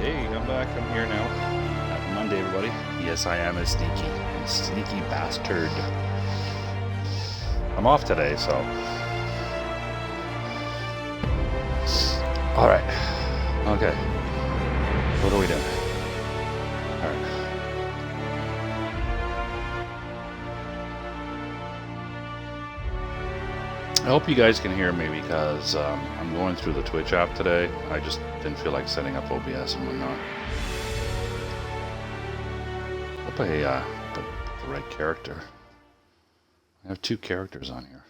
Hey, I'm back. I'm here now. Happy Monday, everybody. Yes, I am a sneaky bastard. I'm off today, so. All right. Okay. What are we doing? All right. I hope you guys can hear me because I'm going through the Twitch app today. I just didn't feel like setting up OBS and whatnot. Hope I put the right character. I have 2 characters on here.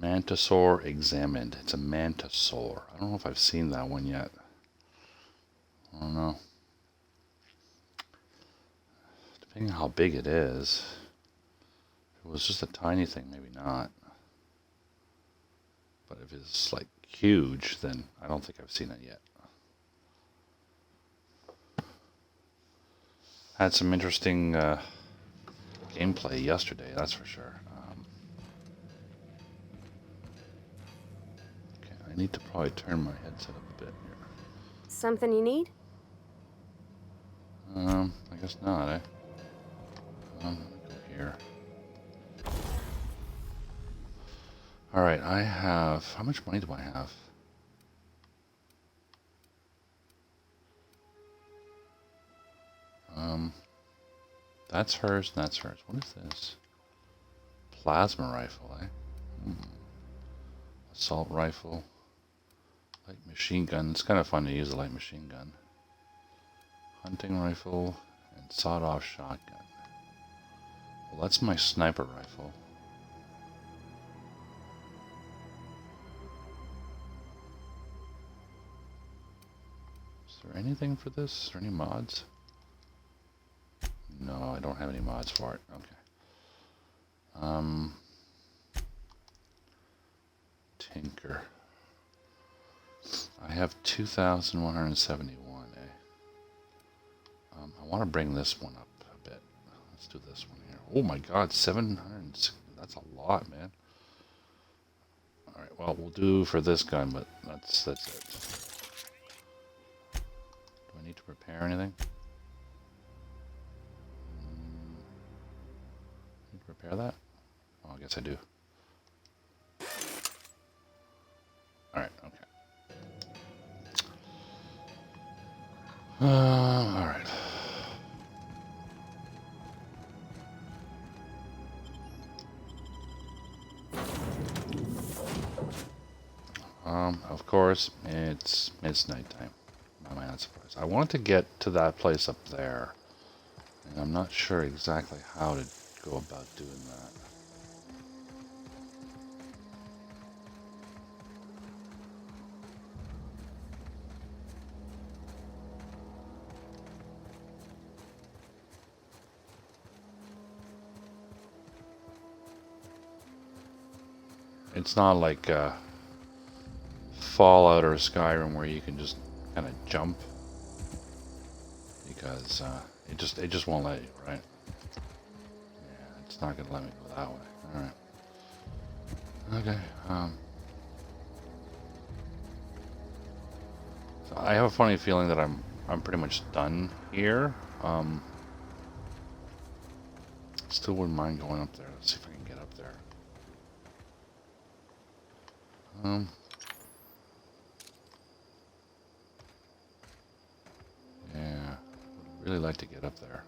Mantisaur examined. It's a mantisaur. I don't know if I've seen that one yet. I don't know. Depending on how big it is. If it was just a tiny thing, maybe not. But if it's like huge, then I don't think I've seen it yet. Had some interesting gameplay yesterday, that's for sure. Okay, I need to probably turn my headset up a bit here. Something you need? I guess not, eh? Let me go here. Alright, I have... How much money do I have? That's hers, and that's hers. What is this? Plasma rifle, eh? Assault rifle. Light machine gun. It's kind of fun to use a light machine gun. Hunting rifle and sawed-off shotgun. Well, that's my sniper rifle. Is there anything for this? Is there any mods? No, I don't have any mods for it. Okay. Tinker. I have 2,171, eh? I want to bring this one up a bit. Let's do this one here. Oh my god, 700. That's a lot, man. Alright, well, we'll do for this gun, but that's it. Do I need to repair anything? Need to repair that? Oh, I guess I do. Alright, okay. Alright. Of course, it's nighttime. Am I not surprised? I want to get to that place up there, and I'm not sure exactly how to go about doing that. It's not like Fallout or Skyrim where you can just kind of jump, because it just won't let you, right? Yeah, it's not gonna let me go that way. All right. Okay. So I have a funny feeling that I'm pretty much done here. Still wouldn't mind going up there. Let's see if I can get up there. Yeah, would really like to get up there.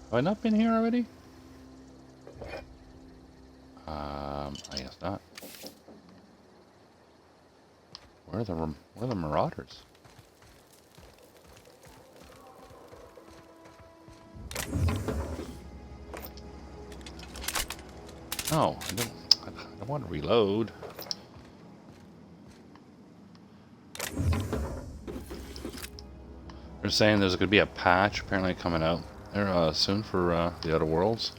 Have I not been here already? I guess not. where are the marauders? No, I don't want to reload. They're saying there's going to be a patch apparently coming out there soon for the Outer Worlds,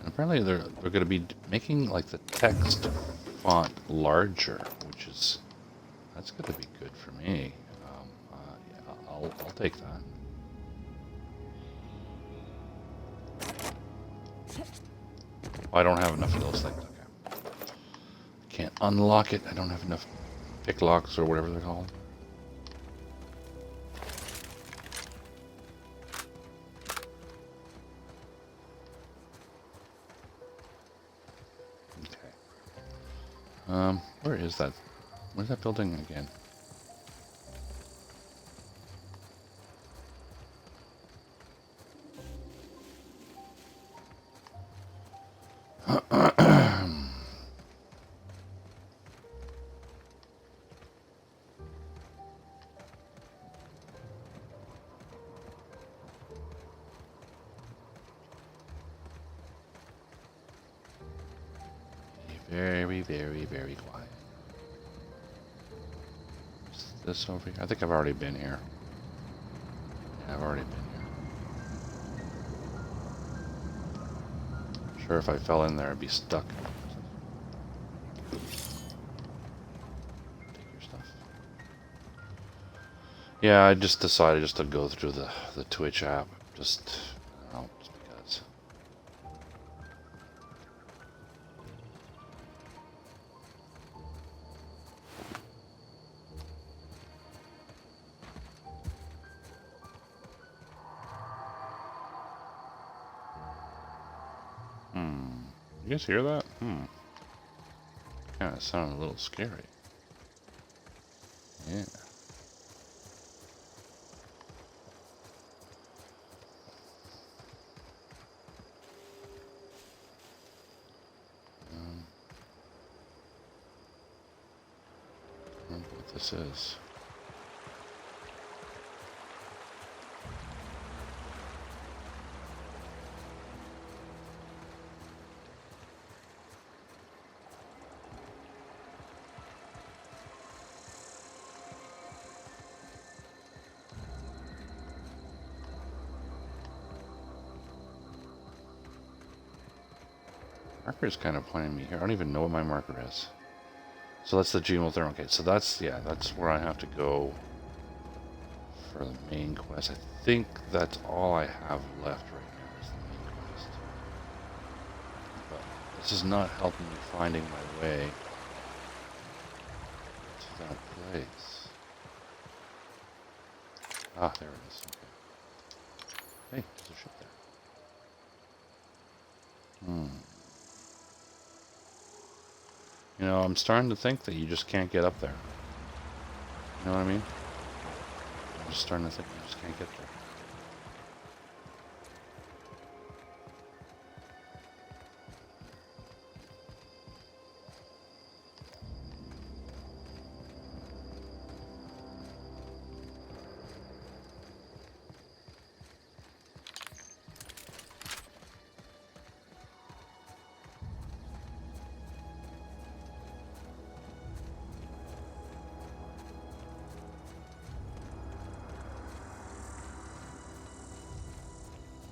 and apparently they're going to be making like the text font larger, which is that's going to be good for me. Yeah, I'll take that. Oh, I don't have enough of those things. Okay, can't unlock it. I don't have enough pick locks or whatever they're called. Where is that? Where's that building again? Very, very, very quiet. Is this over here? I think I've already been here. Yeah, I've already been here. Sure, if I fell in there, I'd be stuck. Take your stuff. Yeah, I just decided just to go through the Twitch app. Just, I don't know, just because. You guys hear that? Kind of sounded a little scary. Yeah. I don't know what this is. Marker is kind of pointing me here. I don't even know what my marker is. So that's the geothermal. Okay, so that's where I have to go for the main quest. I think that's all I have left right now is the main quest. But this is not helping me finding my way to that place. Ah, there it is. Okay. Hey, there's a ship there. You know, I'm starting to think that you just can't get up there. You know what I mean? I'm just starting to think you just can't get there.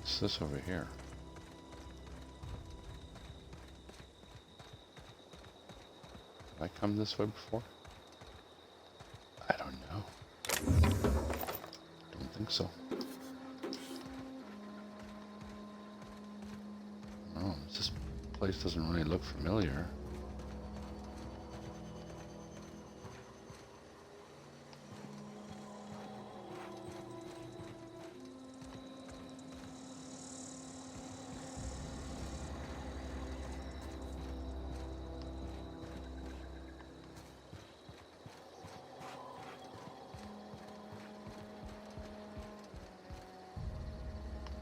What's this over here? Have I come this way before? I don't know. Don't think so. Oh, this place doesn't really look familiar.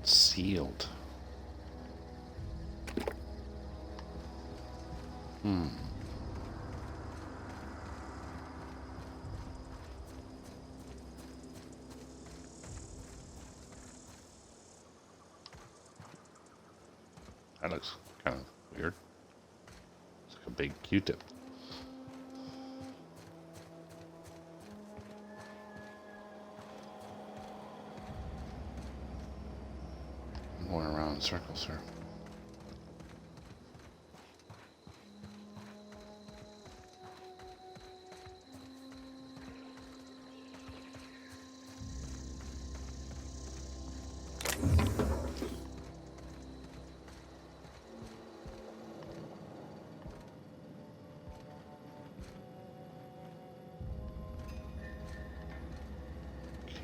Sealed. That looks kind of weird. It's like a big Q-tip. I'm going around in circles here.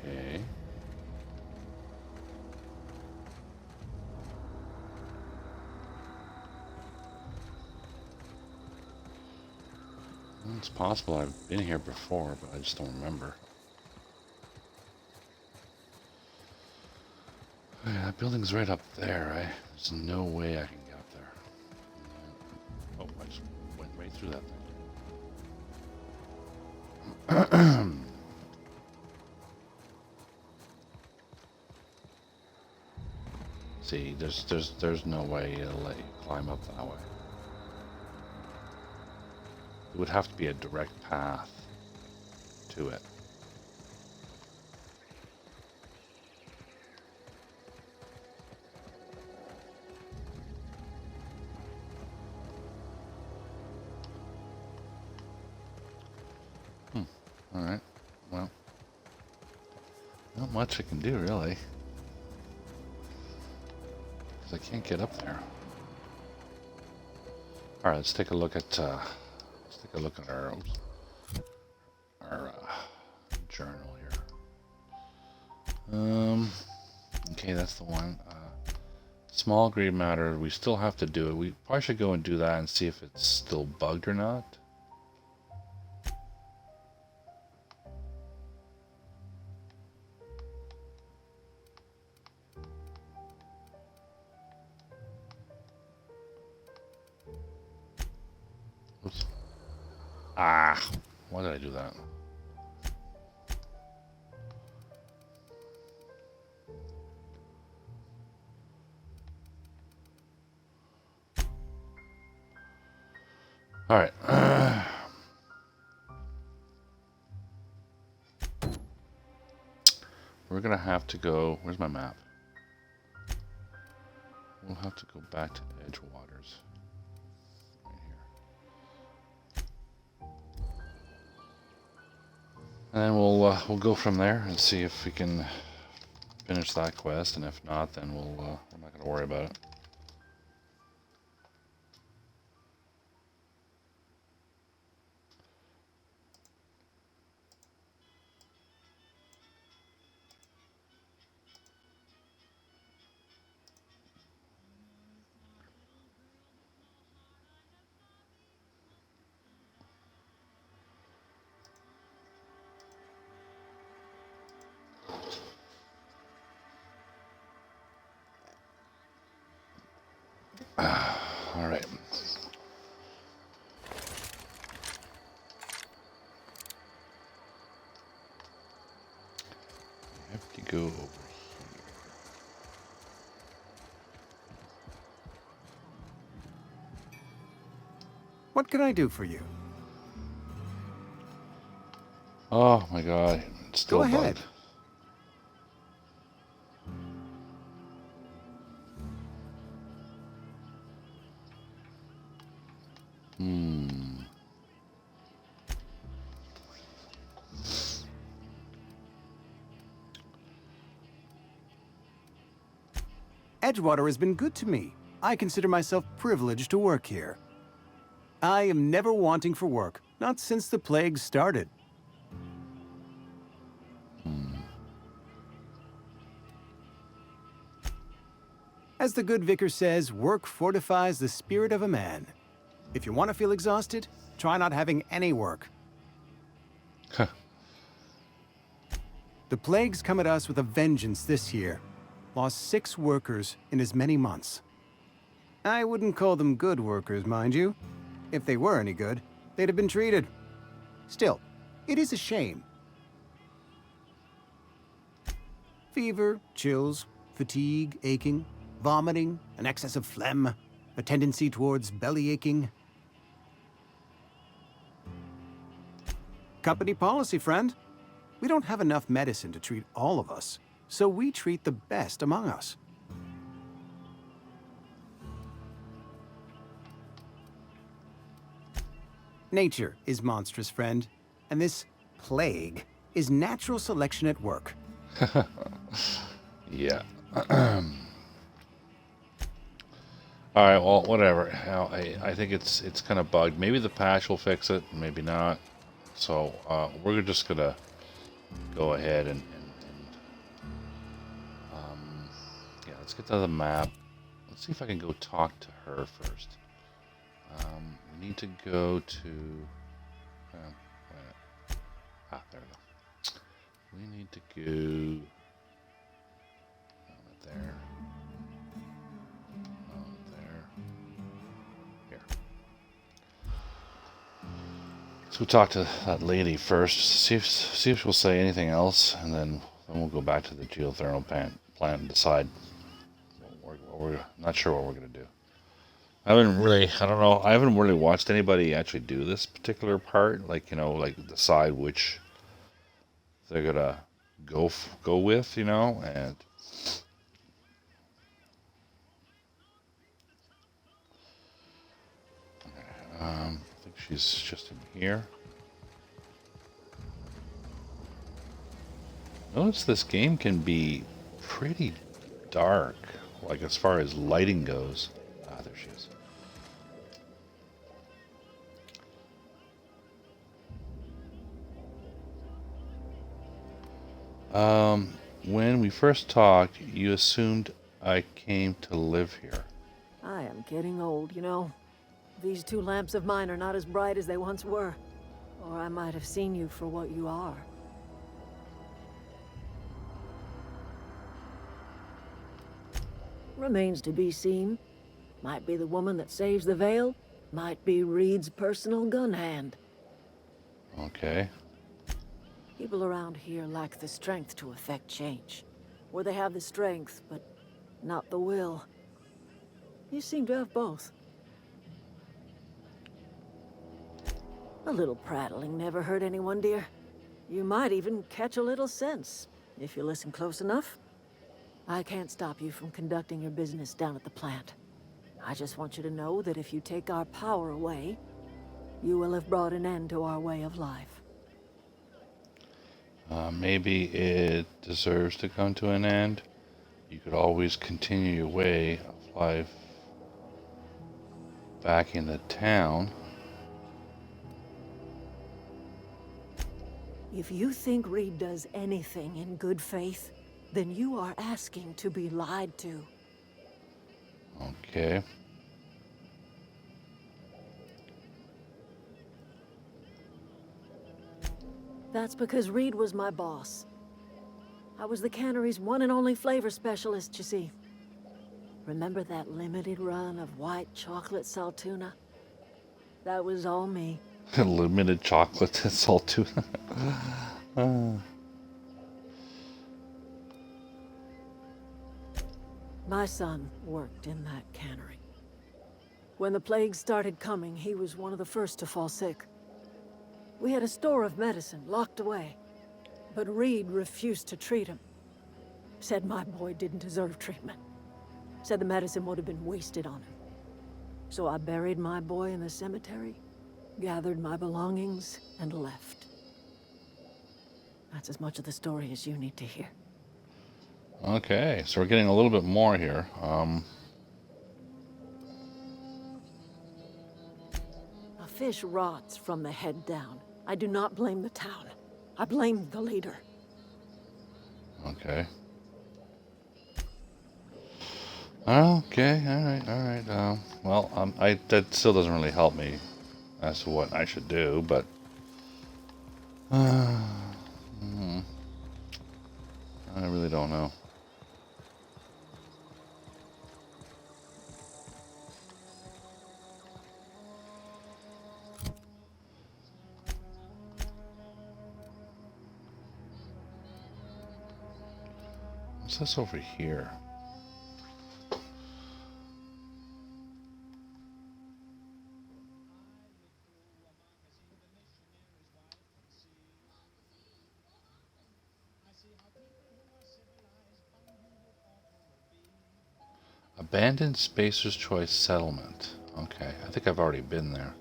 Okay. Well, it's possible I've been here before, but I just don't remember. Oh, yeah, that building's right up there, right? There's no way I can get up there. Oh, I just went right through that thing. See, there's no way it'll let you climb up that way. It would have to be a direct path to it. Alright, well, not much I can do, really. Because I can't get up there. Alright, let's take a look at, our journal here. Okay, that's the one. Small green matter, we still have to do it. We probably should go and do that and see if it's still bugged or not. Oops. Ah, why did I do that? All right. We're gonna have to go. Where's my map? We'll have to go back to Edgewaters. Right here. And then we'll go from there and see if we can finish that quest. And if not, then we're not gonna worry about it. All right. I have to go over here. What can I do for you? Oh my god, it's still Go ahead. bugged. Edgewater has been good to me. I consider myself privileged to work here. I am never wanting for work, not since the plague started. As the good vicar says, work fortifies the spirit of a man. If you want to feel exhausted, try not having any work. Huh. The plague's come at us with a vengeance this year. Lost 6 workers in as many months. I wouldn't call them good workers, mind you. If they were any good, they'd have been treated. Still, it is a shame. Fever, chills, fatigue, aching, vomiting, an excess of phlegm. A tendency towards belly aching? Company policy, friend. We don't have enough medicine to treat all of us, so we treat the best among us. Nature is monstrous, friend, and this plague is natural selection at work. Yeah. All right. Well, whatever. Hell, I think it's kind of bugged. Maybe the patch will fix it. Maybe not. So we're just gonna go ahead and yeah. Let's get to the map. Let's see if I can go talk to her first. We need to go to. There we go. We need to go. There. There. Here. So we'll talk to that lady first, see if she'll say anything else, and then we'll go back to the geothermal plant and decide. We're not sure what we're gonna do. I don't know. I haven't really watched anybody actually do this particular part, like like decide which they're gonna go with, and. I think she's just in here. Notice this game can be pretty dark, like as far as lighting goes. Ah, there she is. When we first talked, you assumed I came to live here. I am getting old, you know. These two lamps of mine are not as bright as they once were. Or I might have seen you for what you are. Remains to be seen. Might be the woman that saves the veil. Might be Reed's personal gun hand. Okay. People around here lack the strength to effect change. Or they have the strength, but not the will. You seem to have both. A little prattling never hurt anyone, dear. You might even catch a little sense, if you listen close enough. I can't stop you from conducting your business down at the plant. I just want you to know that if you take our power away, you will have brought an end to our way of life. Maybe it deserves to come to an end. You could always continue your way of life back in the town. If you think Reed does anything in good faith, then you are asking to be lied to. Okay. That's because Reed was my boss. I was the cannery's one and only flavor specialist, you see. Remember that limited run of white chocolate saltuna? That was all me. Limited chocolate and salt tuna. My son worked in that cannery. When the plague started coming, he was one of the first to fall sick. We had a store of medicine locked away, but Reed refused to treat him. Said my boy didn't deserve treatment. Said the medicine would have been wasted on him. So I buried my boy in the cemetery, gathered my belongings, and left. That's as much of the story as you need to hear. Okay, so we're getting a little bit more here. A fish rots from the head down. I do not blame the town. I blame the leader. Okay. Okay, alright. Well, that still doesn't really help me as to what I should do, but... I really don't know. What's this over here? Abandoned Spacer's Choice Settlement. Okay, I think I've already been there.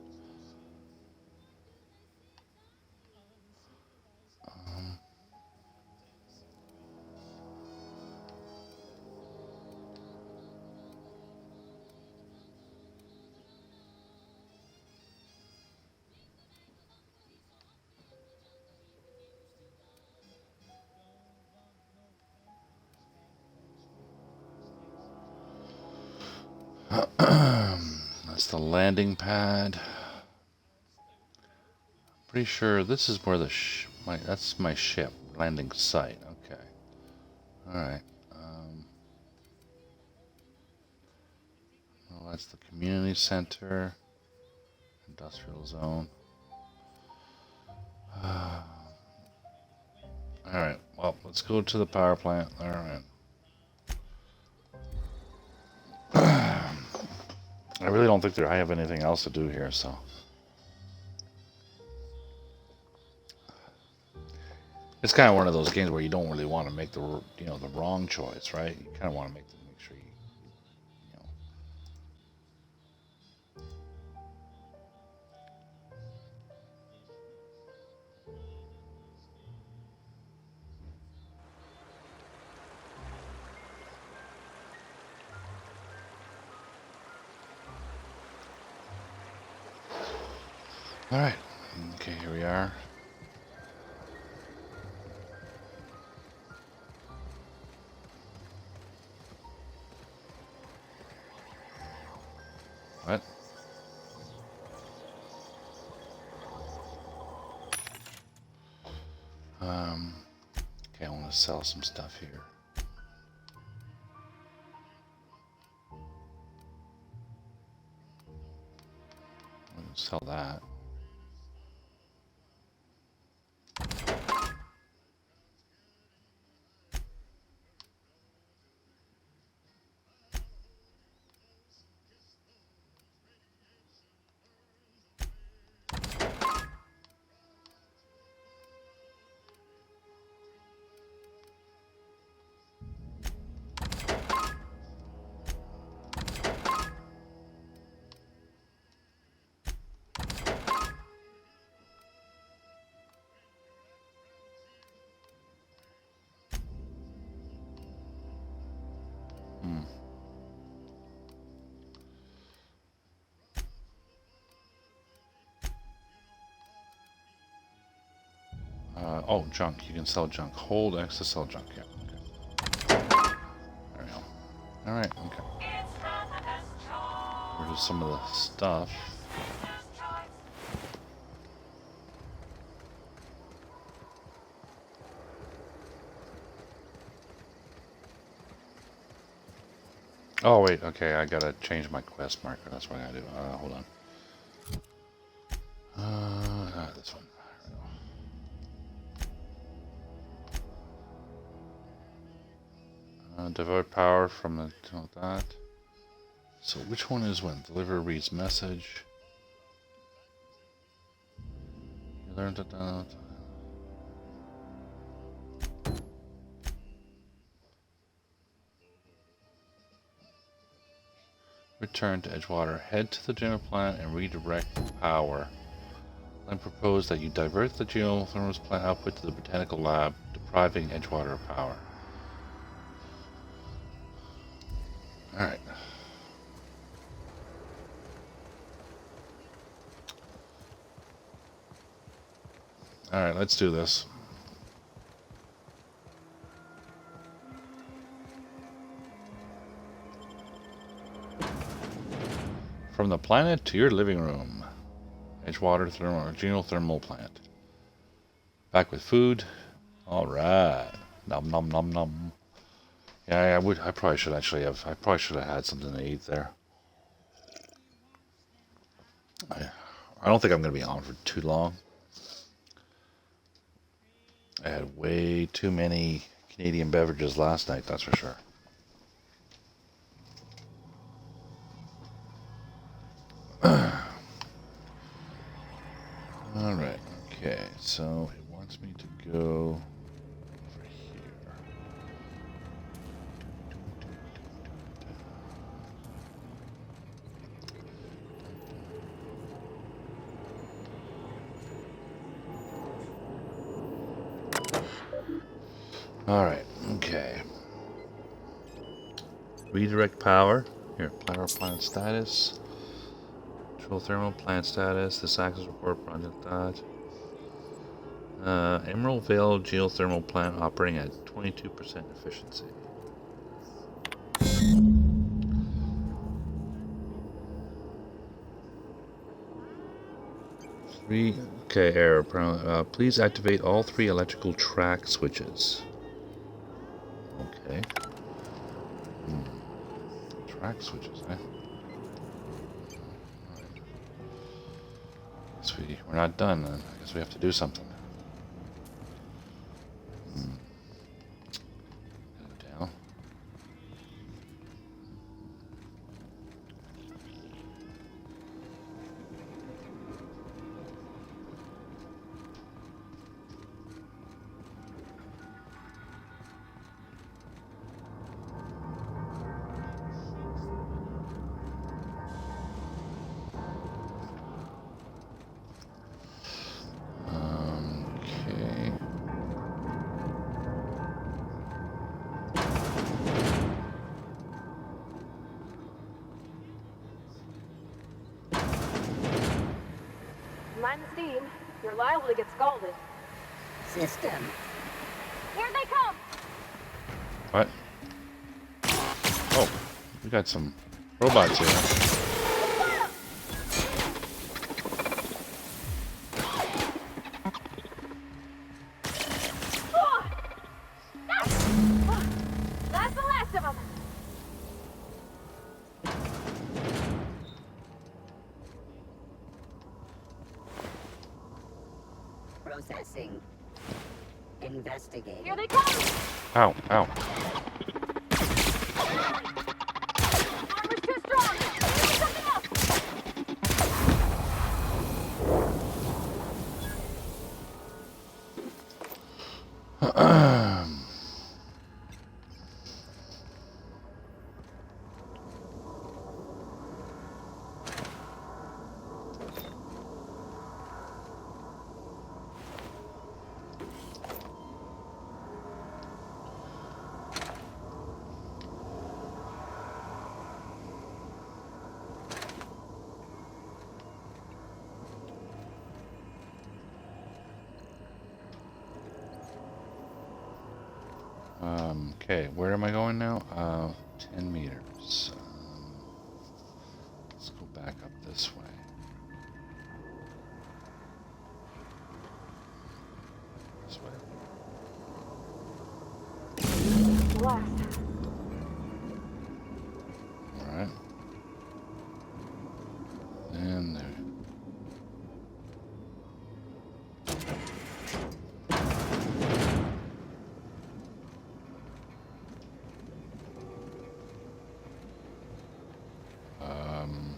That's the landing pad. Pretty sure this is where the that's my ship landing site. Okay. All right. Well, that's the community center, industrial zone. All right. Well, let's go to the power plant. All right. I really don't think I have anything else to do here, so. It's kind of one of those games where you don't really want to make the the wrong choice, right? You kind of want to make sure you know. All right. Okay, here we are. What? Okay, I want to sell some stuff here. I'm going to sell that. Oh, junk. You can sell junk. Hold X to sell junk. Yeah. Okay. There we go. All right. Okay. Here's some of the stuff. Oh wait. Okay, I gotta change my quest marker. That's what I gotta do. Hold on. This one. Divert power from the that. So which one is when? Deliver reads message. You learned that. Return to Edgewater. Head to the geothermal and redirect power. Then propose that you divert the geothermal plant output to the botanical lab, depriving Edgewater of power. Alright. Alright, let's do this. From the planet to your living room. Edgewater geothermal plant. Back with food. Alright. Nom nom nom nom. Yeah, I probably should actually have. I probably should have had something to eat there. I don't think I'm going to be on for too long. I had way too many Canadian beverages last night, that's for sure. Alright, okay, so it wants me to go over here. Alright, okay. Redirect power. Here, power plant status. Control thermal plant status. This access report project dot. Emerald Vale geothermal plant operating at 22% efficiency. Okay, error. Please activate all 3 electrical track switches. Okay. Track switches, eh? Alright. Guess we're not done then. I guess we have to do something. Go down. Okay. Mind the steam. You're liable to get scalded. System. Here they come! What? Oh, we got some robots here. That's the last of them! Processing. Investigate. Here they come! Ow, ow. Armor's too strong! Use something else! Okay, where am I going now? 10 meters. Let's go back up this way. This way. Blast. Alright. And there. Um,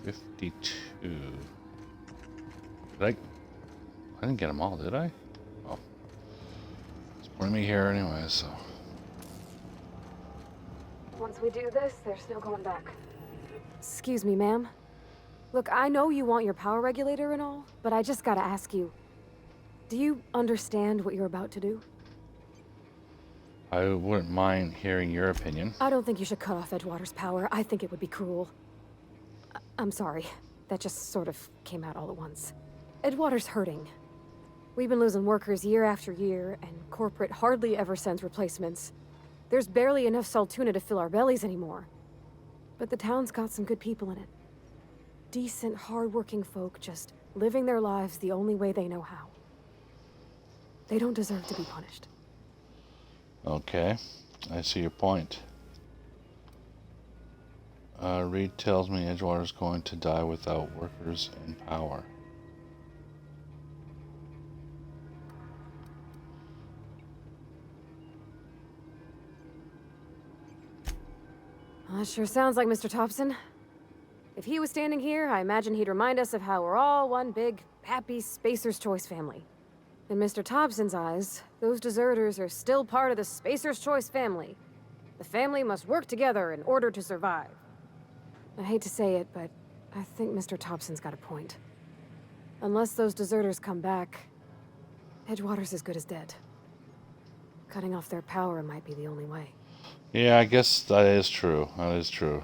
52. I didn't get them all, did I? Oh. It's pointing me here anyway, so. Once we do this, there's no going back. Excuse me, ma'am. Look, I know you want your power regulator and all, but I just gotta ask you. Do you understand what you're about to do? I wouldn't mind hearing your opinion. I don't think you should cut off Edgewater's power. I think it would be cruel. I'm sorry. That just sort of came out all at once. Edgewater's hurting. We've been losing workers year after year, and corporate hardly ever sends replacements. There's barely enough Saltuna to fill our bellies anymore. But the town's got some good people in it. Decent, hard-working folk just living their lives the only way they know how. They don't deserve to be punished. Okay, I see your point. Reed tells me Edgewater's going to die without workers in power. That sure sounds like Mr. Thompson. If he was standing here, I imagine he'd remind us of how we're all one big, happy Spacer's Choice family. In Mr. Thompson's eyes, those deserters are still part of the Spacer's Choice family. The family must work together in order to survive. I hate to say it, but I think Mr. Thompson's got a point. Unless those deserters come back, Edgewater's as good as dead. Cutting off their power might be the only way. Yeah, I guess that is true. That is true.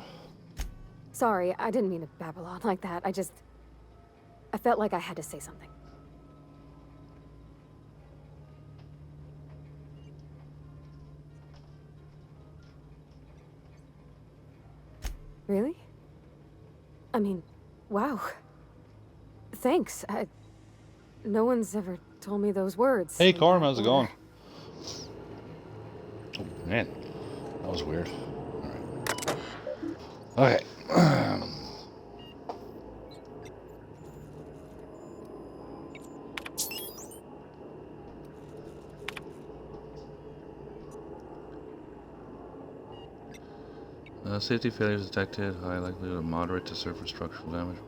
Sorry, I didn't mean to babble on like that. I felt like I had to say something. Really? I mean, wow. Thanks. No one's ever told me those words. Hey, in Corm, that how's it order. going? Oh, man, that was weird. All right. Okay. Safety failures detected. High likelihood of moderate to surface structural damage.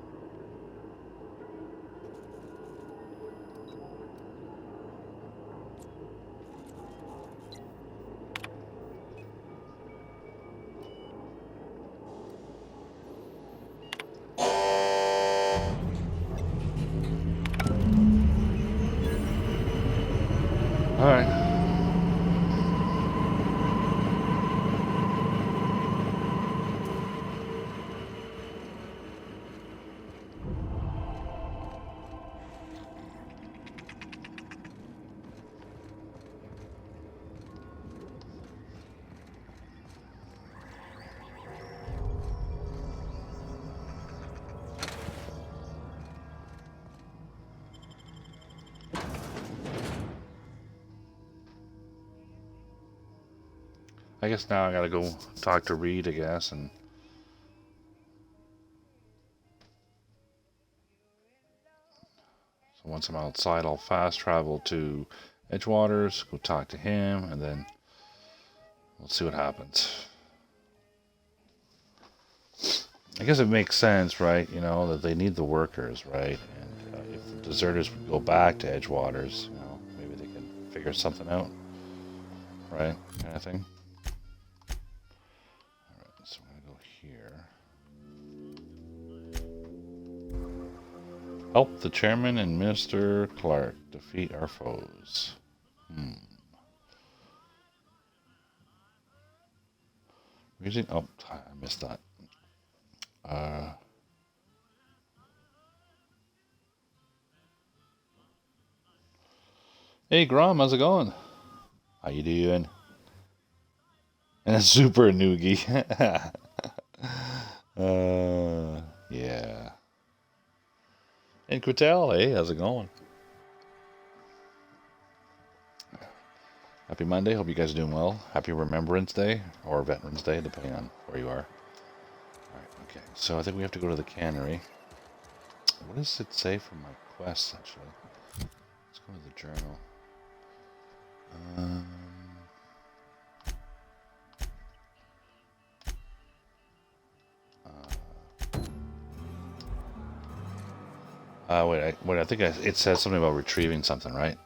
All right. I guess now I gotta go talk to Reed, I guess, and so once I'm outside, I'll fast travel to Edgewaters, go talk to him, and then we'll see what happens. I guess it makes sense, right? You know, that they need the workers, right? And if the deserters would go back to Edgewaters, you know, maybe they can figure something out, right? Kind of thing. Alright, so I'm gonna go here. Help the chairman and Minister Clark defeat our foes. Using, oh, I missed that. Hey Grom, how's it going? How you doing? And a super noogie. Yeah. And Quatel, hey, how's it going? Happy Monday. Hope you guys are doing well. Happy Remembrance Day or Veterans Day, depending on where you are. Alright, okay. So I think we have to go to the cannery. What does it say for my quest, actually? Let's go to the journal. Wait, I think it says something about retrieving something, right?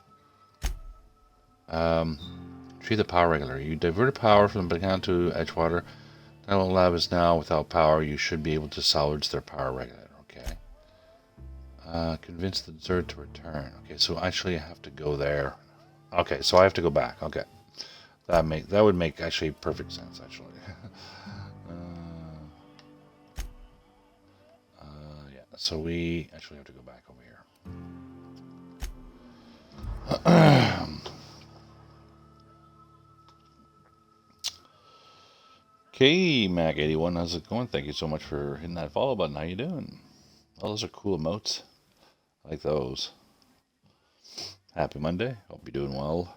Retrieve the power regulator. You diverted power from the account to Edgewater. That lab is now without power. You should be able to salvage their power regulator, okay? Convince the desert to return. Okay, so actually I have to go there. Okay, so I have to go back. Okay. That would make actually perfect sense, actually. Yeah, so we actually have to go back over here. Okay, Mac81, how's it going? Thank you so much for hitting that follow button. How you doing? Oh, those are cool emotes. I like those. Happy Monday. Hope you're doing well.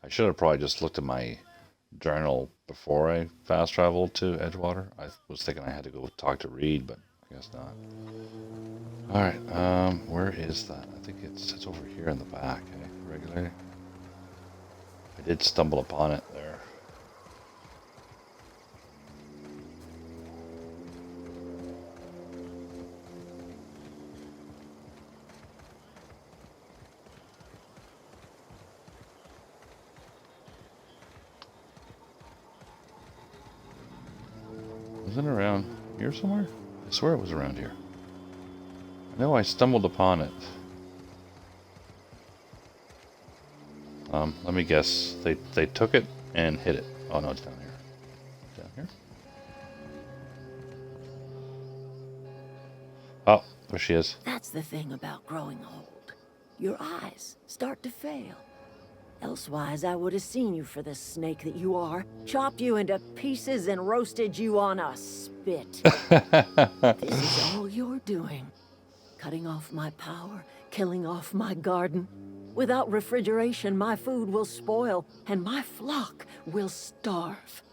I should have probably just looked at my journal before I fast traveled to Edgewater. I was thinking I had to go talk to Reed, but I guess not. Alright, where is that? I think it's over here in the back, eh? Regulator. I did stumble upon it there. Isn't it around here somewhere? I swear it was around here. I know I stumbled upon it. Let me guess. They took it and hid it. Oh no, it's down here. Down here? Oh, there she is. That's the thing about growing old. Your eyes start to fail. Elsewise, I would have seen you for the snake that you are, chopped you into pieces and roasted you on a spit. This is all you're doing. Cutting off my power, killing off my garden. Without refrigeration, my food will spoil, and my flock will starve.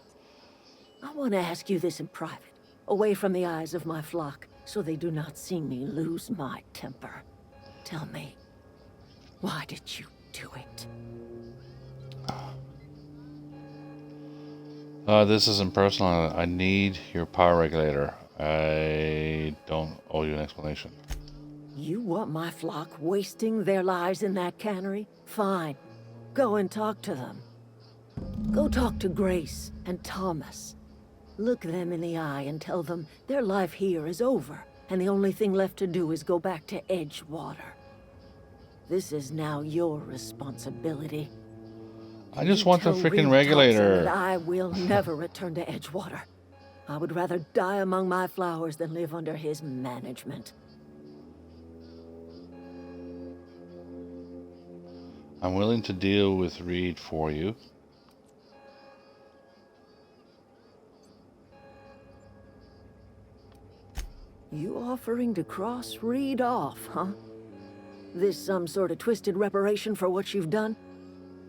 I want to ask you this in private, away from the eyes of my flock, so they do not see me lose my temper. Tell me, why did you do it? This isn't personal. I need your power regulator. I don't owe you an explanation. You want my flock wasting their lives in that cannery? Fine. Go and talk to them. Go talk to Grace and Thomas. Look them in the eye and tell them their life here is over, and the only thing left to do is go back to Edgewater. This is now your responsibility. I just want the Tell freaking Reed regulator. Thompson that I will never return to Edgewater. I would rather die among my flowers than live under his management. I'm willing to deal with Reed for you. You offering to cross Reed off, huh? This some sort of twisted reparation for what you've done?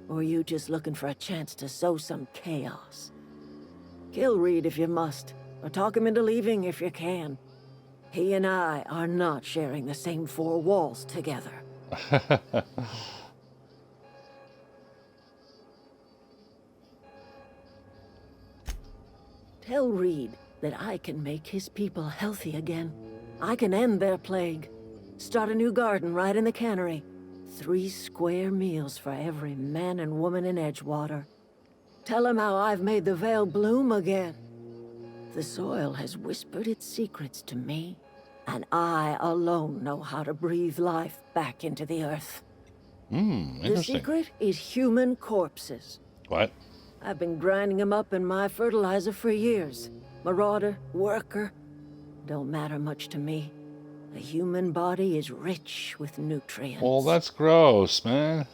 Or you just looking for a chance to sow some chaos? Kill Reed if you must, or talk him into leaving if you can. He and I are not sharing the same four walls together. Tell Reed that I can make his people healthy again. I can end their plague. Start a new garden right in the cannery. 3 square meals for every man and woman in Edgewater. Tell him how I've made the Vale bloom again. The soil has whispered its secrets to me, and I alone know how to breathe life back into the earth. The Interesting. secret is human corpses. What? I've been grinding them up in my fertilizer for years. Marauder, worker, don't matter much to me. The human body is rich with nutrients. Well, that's gross, man.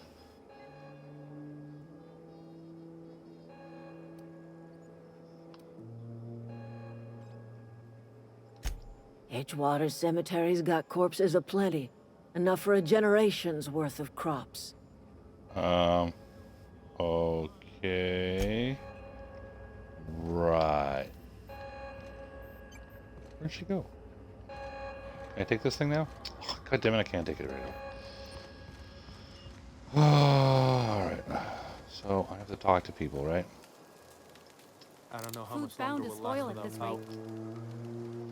Edgewater's cemetery's got corpses aplenty. Enough for a generation's worth of crops. Okay. Right. Where'd she go? Can I take this thing now? Oh, God damn it, I can't take it right now. Alright. So, I have to talk to people, right? I don't know how Food much found longer is we'll last spoil at without this power. rate.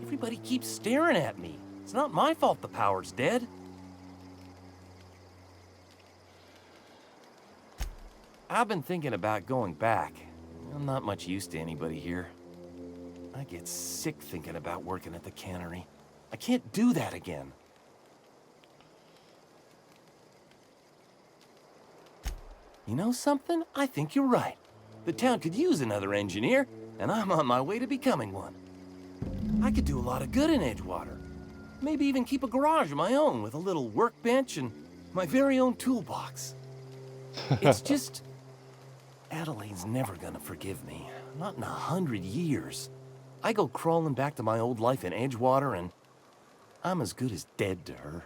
Everybody keeps staring at me. It's not my fault the power's dead. I've been thinking about going back. I'm not much use to anybody here. I get sick thinking about working at the cannery. I can't do that again. You know something? I think you're right. The town could use another engineer, and I'm on my way to becoming one. I could do a lot of good in Edgewater. Maybe even keep a garage of my own with a little workbench and my very own toolbox. It's just... Adelaide's never gonna forgive me. Not in 100 years. I go crawling back to my old life in Edgewater, and I'm as good as dead to her.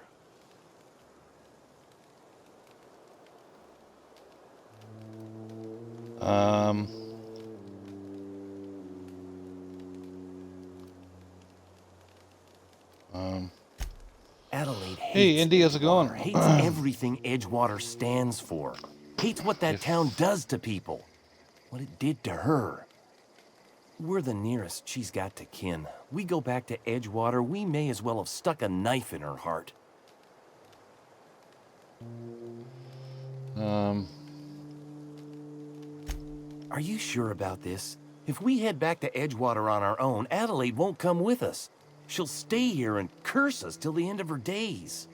Adelaide hates Hey, Indy, how's it going? Edgewater, hates everything Edgewater stands for. Hates what that town does to people. What it did to her. We're the nearest she's got to kin. We go back to Edgewater, we may as well have stuck a knife in her heart. Are you sure about this? If we head back to Edgewater on our own, Adelaide won't come with us. She'll stay here and curse us till the end of her days.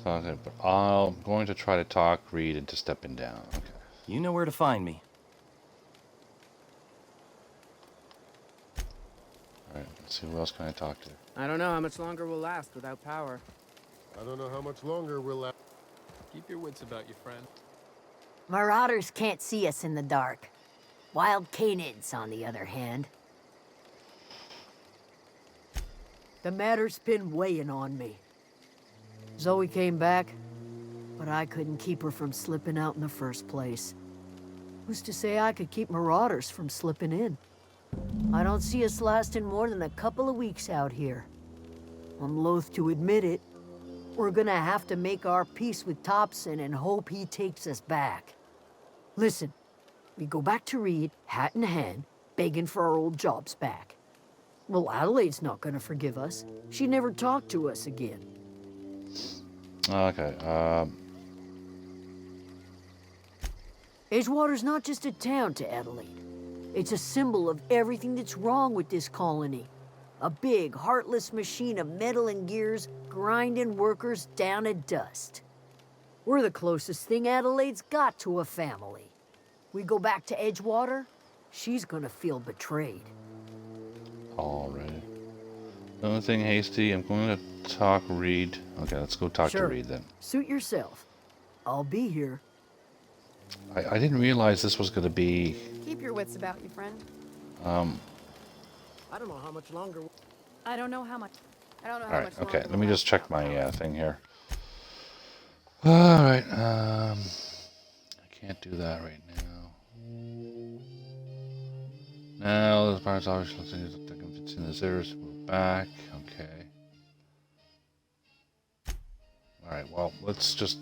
Okay, but I'm going to try to talk Reed into stepping down. Okay. You know where to find me. Alright, let's see, who else can I talk to? I don't know how much longer we'll last without power. I don't know how much longer we'll last. Keep your wits about you, friend. Marauders can't see us in the dark. Wild canids, on the other hand. The matter's been weighing on me. Zoe came back, but I couldn't keep her from slipping out in the first place. Who's to say I could keep marauders from slipping in? I don't see us lasting more than a couple of weeks out here. I'm loath to admit it. We're gonna have to make our peace with Thompson and hope he takes us back. Listen, we go back to Reed, hat in hand, begging for our old jobs back. Well, Adelaide's not gonna forgive us. She never talked to us again. Okay, Edgewater's not just a town to Adelaide. It's a symbol of everything that's wrong with this colony. A big, heartless machine of metal and gears grinding workers down to dust. We're the closest thing Adelaide's got to a family. We go back to Edgewater, she's gonna feel betrayed. alright. The only thing, Hasty, I'm going to talk Reed. Okay, let's go talk to Sure. Reed then. Suit yourself. I'll be here. I didn't realize this was going to be... Keep your wits about you, friend. I don't know how much longer. I don't know how much. I don't know how Alright, much okay, longer let me we'll just last check my without thing here. Alright, I can't do that right now. Now, the parts obviously it's in the zeros, move back, okay. Alright, well, let's just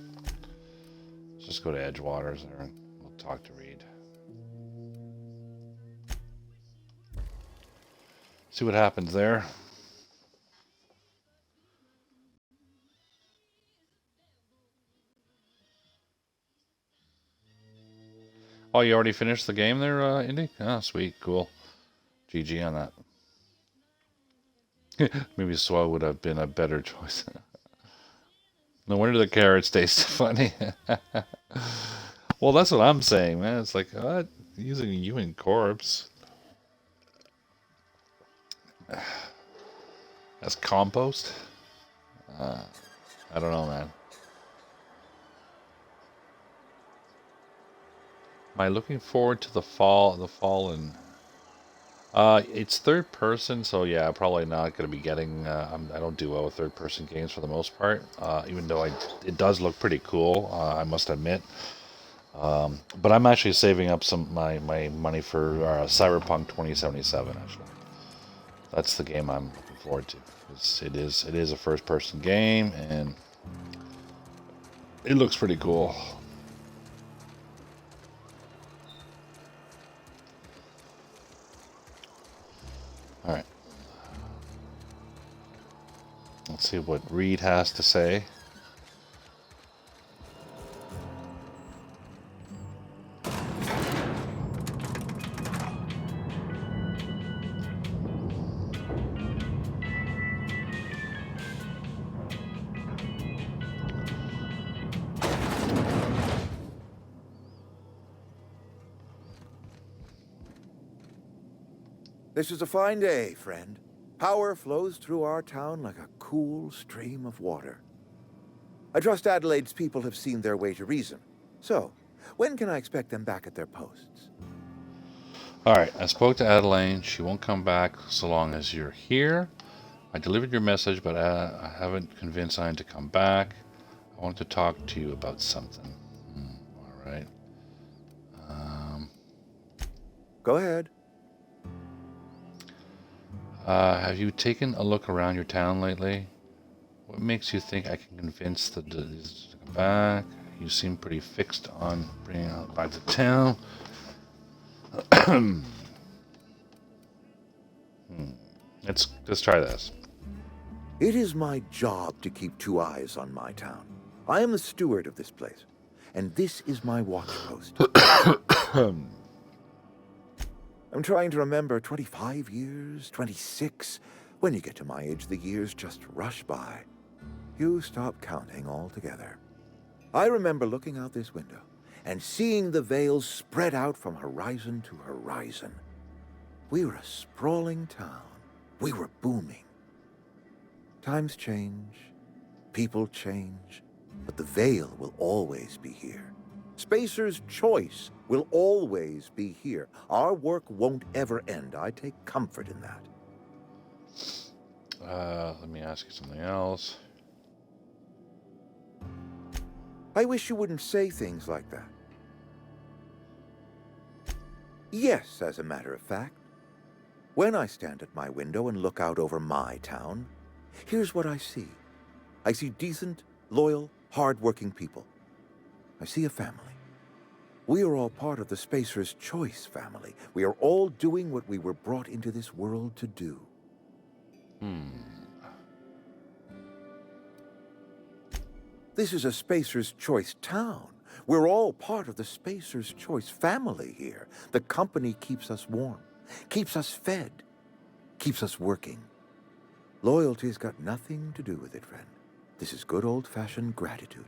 go to Edgewaters there and we'll talk to Reed. See what happens there. Oh, you already finished the game there, Indy? Oh, sweet, cool. GG on that. Maybe Swell would have been a better choice. No wonder the carrots taste funny. Well, that's what I'm saying, man. It's like, what? Using a human corpse as compost? I don't know, man. Am I looking forward to the Fallen? It's third person, so yeah, probably not going to be getting. I don't do well with third person games for the most part. Even though it does look pretty cool, I must admit. But I'm actually saving up my money for Cyberpunk 2077. Actually, that's the game I'm looking forward to. It is a first person game, and it looks pretty cool. Alright. Let's see what Reed has to say. This is a fine day, friend. Power flows through our town like a cool stream of water. I trust Adelaide's people have seen their way to reason. So, when can I expect them back at their posts? Alright, I spoke to Adelaide. She won't come back so long as you're here. I delivered your message, but I haven't convinced Ian to come back. I want to talk to you about something. Alright. Go ahead. Have you taken a look around your town lately? What makes you think I can convince the Diz to come back? You seem pretty fixed on bringing her back to town. Let's try this. It is my job to keep two eyes on my town. I am the steward of this place, and this is my watch post. I'm trying to remember 25 years, 26. When you get to my age, the years just rush by. You stop counting altogether. I remember looking out this window and seeing the Vales spread out from horizon to horizon. We were a sprawling town. We were booming. Times change, people change, but the Vale will always be here. Spacer's Choice will always be here. Our work won't ever end. I take comfort in that. Let me ask you something else. I wish you wouldn't say things like that. Yes, as a matter of fact. When I stand at my window and look out over my town, here's what I see. I see decent, loyal, hard-working people. I see a family. We are all part of the Spacer's Choice family. We are all doing what we were brought into this world to do. This is a Spacer's Choice town. We're all part of the Spacer's Choice family here. The company keeps us warm, keeps us fed, keeps us working. Loyalty's got nothing to do with it, friend. This is good old-fashioned gratitude.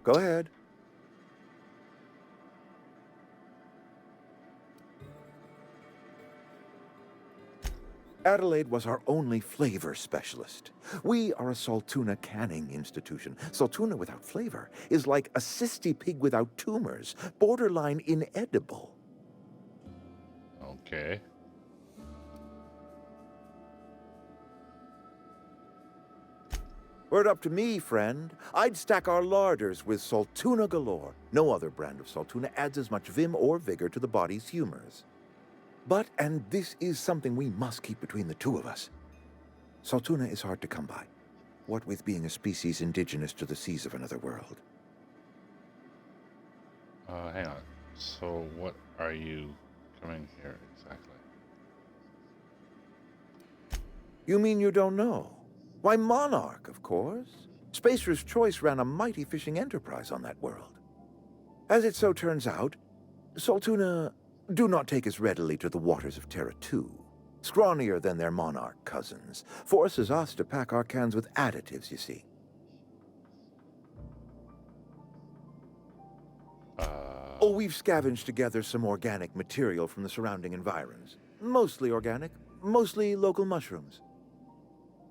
Go ahead. Adelaide was our only flavor specialist. We are a Saltuna canning institution. Saltuna without flavor is like a cysty pig without tumors, borderline inedible. Okay. Were it up to me, friend, I'd stack our larders with Saltuna galore. No other brand of Saltuna adds as much vim or vigor to the body's humors. But, and this is something we must keep between the two of us, Saltuna is hard to come by, what with being a species indigenous to the seas of another world. Hang on. So what are you coming here exactly? You mean you don't know? Why, Monarch, of course. Spacer's Choice ran a mighty fishing enterprise on that world. As it so turns out, Saltuna do not take as readily to the waters of Terra 2. Scrawnier than their Monarch cousins. Forces us to pack our cans with additives, you see. Oh, we've scavenged together some organic material from the surrounding environs. Mostly organic, mostly local mushrooms.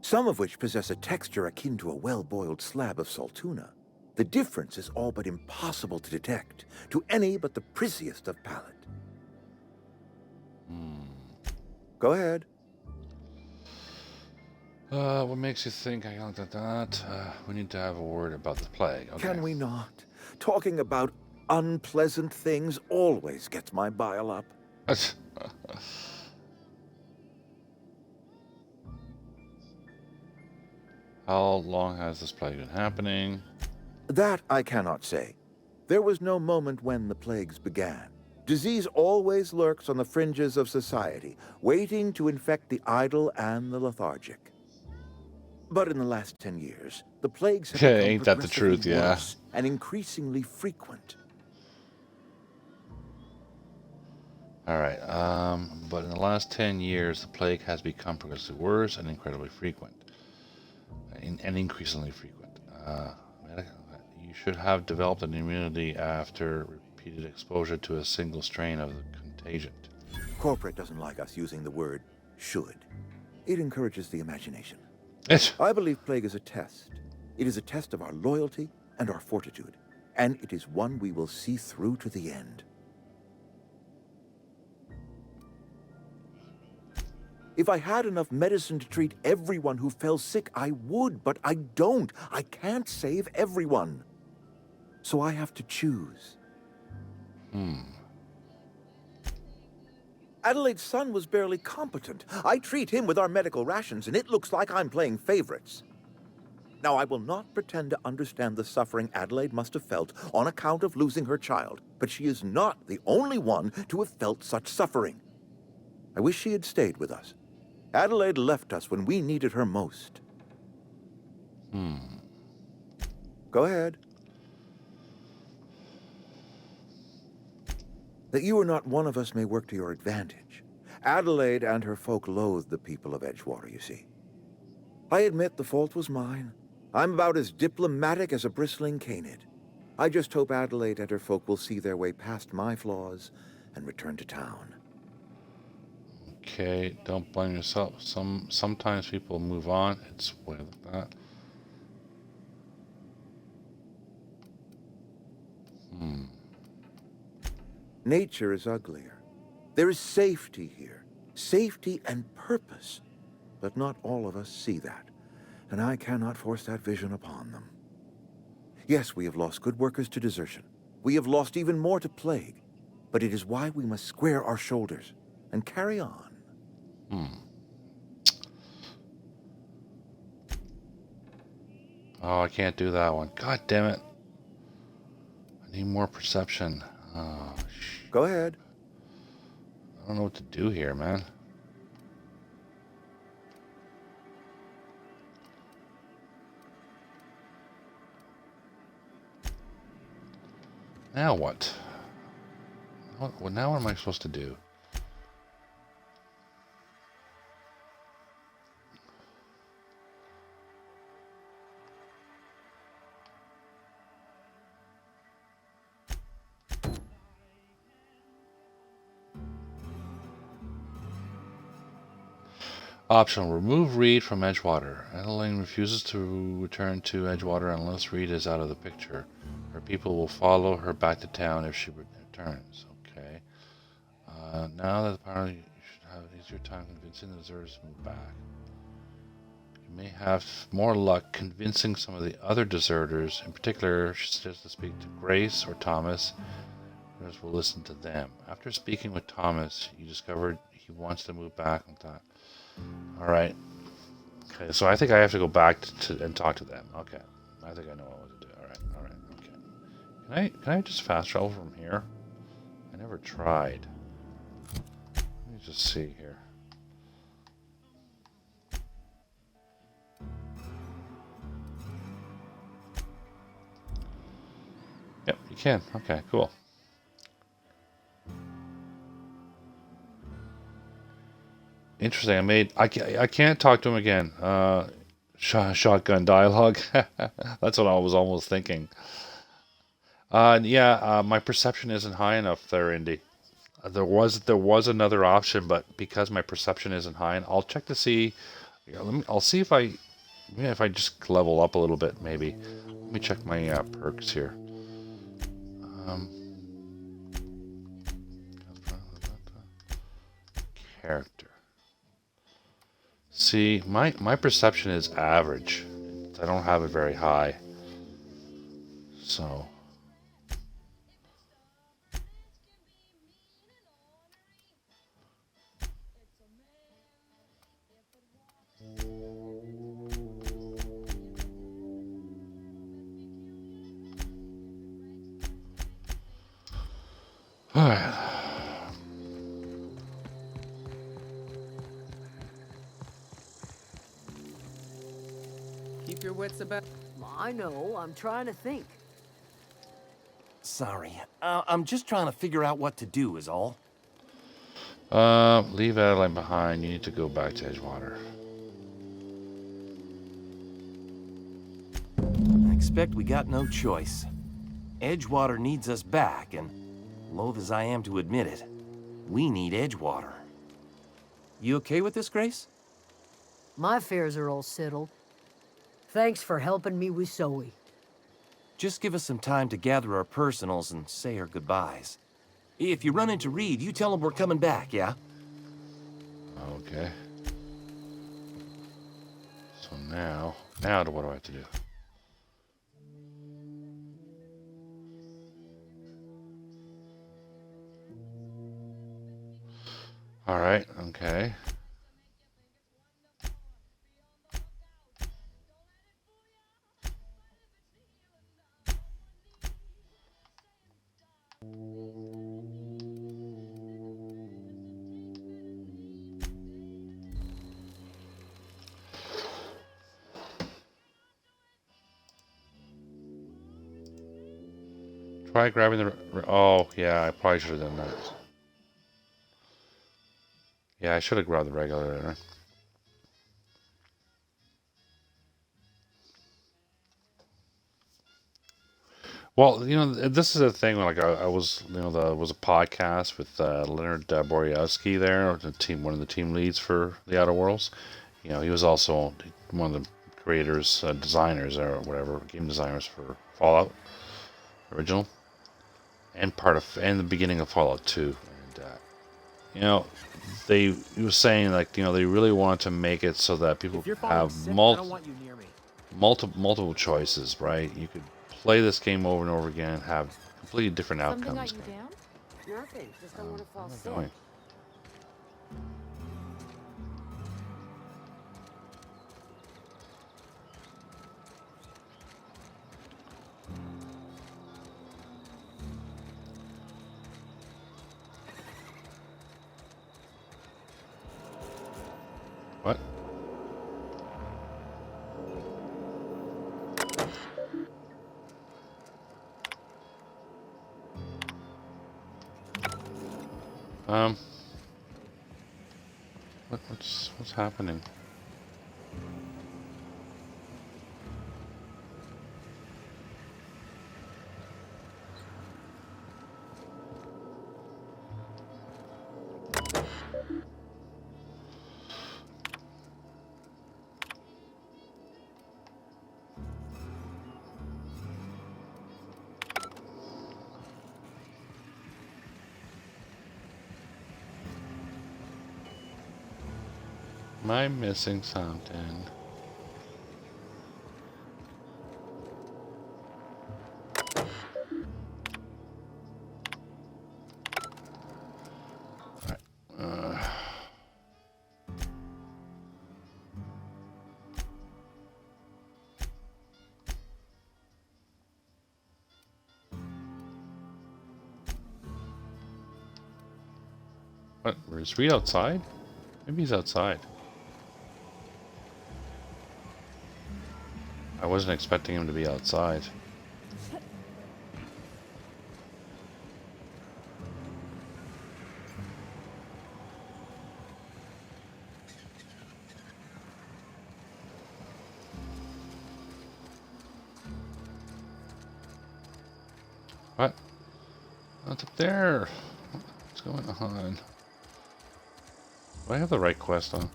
Some of which possess a texture akin to a well-boiled slab of Saltuna. The difference is all but impossible to detect to any but the prissiest of palate. Go ahead. What makes you think I got that? We need to have a word about the plague. Okay. Can we not? Talking about unpleasant things always gets my bile up. How long has this plague been happening? That I cannot say. There was no moment when the plagues began. Disease always lurks on the fringes of society, waiting to infect the idle and the lethargic. But in the last 10 years, the plagues have become Ain't that the truth, progressively yeah. worse and increasingly frequent. Alright, but in the last 10 years, the plague has become progressively worse and incredibly frequent. And increasingly frequent. You should have developed an immunity after repeated exposure to a single strain of the contagion. Corporate doesn't like us using the word should. It encourages the imagination. I believe plague is a test. It is a test of our loyalty and our fortitude. And it is one we will see through to the end. If I had enough medicine to treat everyone who fell sick, I would, but I don't. I can't save everyone. So I have to choose. Adelaide's son was barely competent. I treat him with our medical rations, and it looks like I'm playing favorites. Now, I will not pretend to understand the suffering Adelaide must have felt on account of losing her child, but she is not the only one to have felt such suffering. I wish she had stayed with us. Adelaide left us when we needed her most. Go ahead. That you are not one of us may work to your advantage. Adelaide and her folk loathe the people of Edgewater, you see. I admit the fault was mine. I'm about as diplomatic as a bristling canid. I just hope Adelaide and her folk will see their way past my flaws and return to town. Okay, don't blame yourself. Sometimes people move on. It's with that. Nature is uglier. There is safety here. Safety and purpose. But not all of us see that. And I cannot force that vision upon them. Yes, we have lost good workers to desertion. We have lost even more to plague. But it is why we must square our shoulders and carry on. Oh, I can't do that one. God damn it. I need more perception. Oh, Go ahead. I don't know what to do here, man. Now what? Well, now what am I supposed to do? Optional. Remove Reed from Edgewater. Adeline refuses to return to Edgewater unless Reed is out of the picture. Her people will follow her back to town if she returns. Okay. Now that the party, you should have an easier time convincing the deserters to move back. You may have more luck convincing some of the other deserters. In particular, she suggests to speak to Grace or Thomas. Others will listen to them. After speaking with Thomas, you discovered he wants to move back on that. Alright. Okay, so I think I have to go back and talk to them. Okay. I think I know what to do. Alright, okay. Can I just fast travel from here? I never tried. Let me just see here. Yep, you can. Okay, cool. Interesting. I can't talk to him again. Shotgun dialogue. That's what I was almost thinking. My perception isn't high enough there, Indy. There was another option, but because my perception isn't high, and I'll check to see. I'll see if I just level up a little bit, maybe. Let me check my perks here. Character. See, my perception is average. I don't have it very high. So. Alright. Keep your wits about. I know, I'm trying to think. Sorry. I'm just trying to figure out what to do is all. Leave Adeline behind. You need to go back to Edgewater. I expect we got no choice. Edgewater needs us back, and loath as I am to admit it, we need Edgewater. You okay with this, Grace? My affairs are all settled. Thanks for helping me with Zoe. Just give us some time to gather our personals and say our goodbyes. If you run into Reed, you tell him we're coming back, yeah? Okay. So now what do I have to do? Alright, okay. Try grabbing the... Oh, yeah, I probably should have done that. Yeah, I should have grabbed the regulator. Well, you know, this is a thing. Like I was, you know, there was a podcast with Leonard Boryowski there, the team, one of the team leads for the Outer Worlds. You know, he was also one of the creators, designers, or whatever, game designers for Fallout original, and the beginning of Fallout 2. And you know, he was saying, like, you know, they really want to make it so that people have multiple choices, right? You could play this game over and over again, have completely different outcomes. Something got you down? Nothing. Just don't want to fall sick. Going. What? What's happening? Am I missing something? What? Is Reed outside? Maybe he's outside. I wasn't expecting him to be outside. What? What's up there? What's going on? Do I have the right quest on?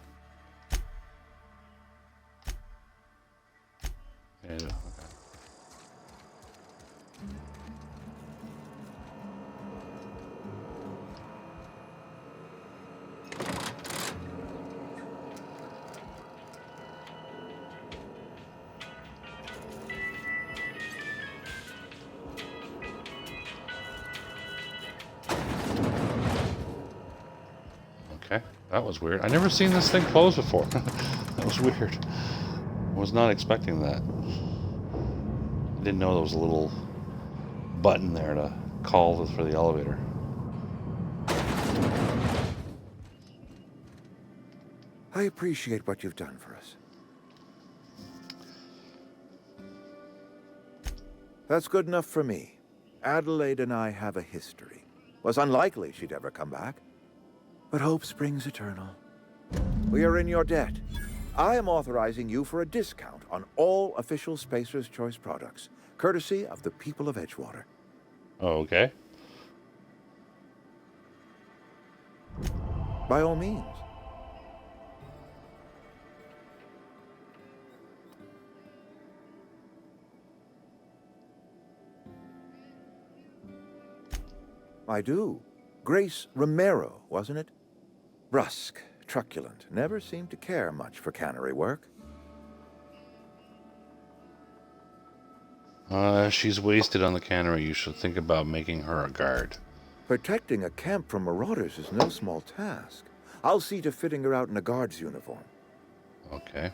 Yeah, I do. Okay. Okay, that was weird. I never seen this thing close before. That was weird. I was not expecting that. I didn't know there was a little button there to call for the elevator. I appreciate what you've done for us. That's good enough for me. Adelaide and I have a history. Was unlikely she'd ever come back. But hope springs eternal. We are in your debt. I am authorizing you for a discount on all official Spacer's Choice products, courtesy of the people of Edgewater. Okay. By all means. I do. Grace Romero, wasn't it? Brusque, truculent, never seemed to care much for cannery work. She's wasted on the cannery. You should think about making her a guard. Protecting a camp from marauders is no small task. I'll see to fitting her out in a guard's uniform. Okay.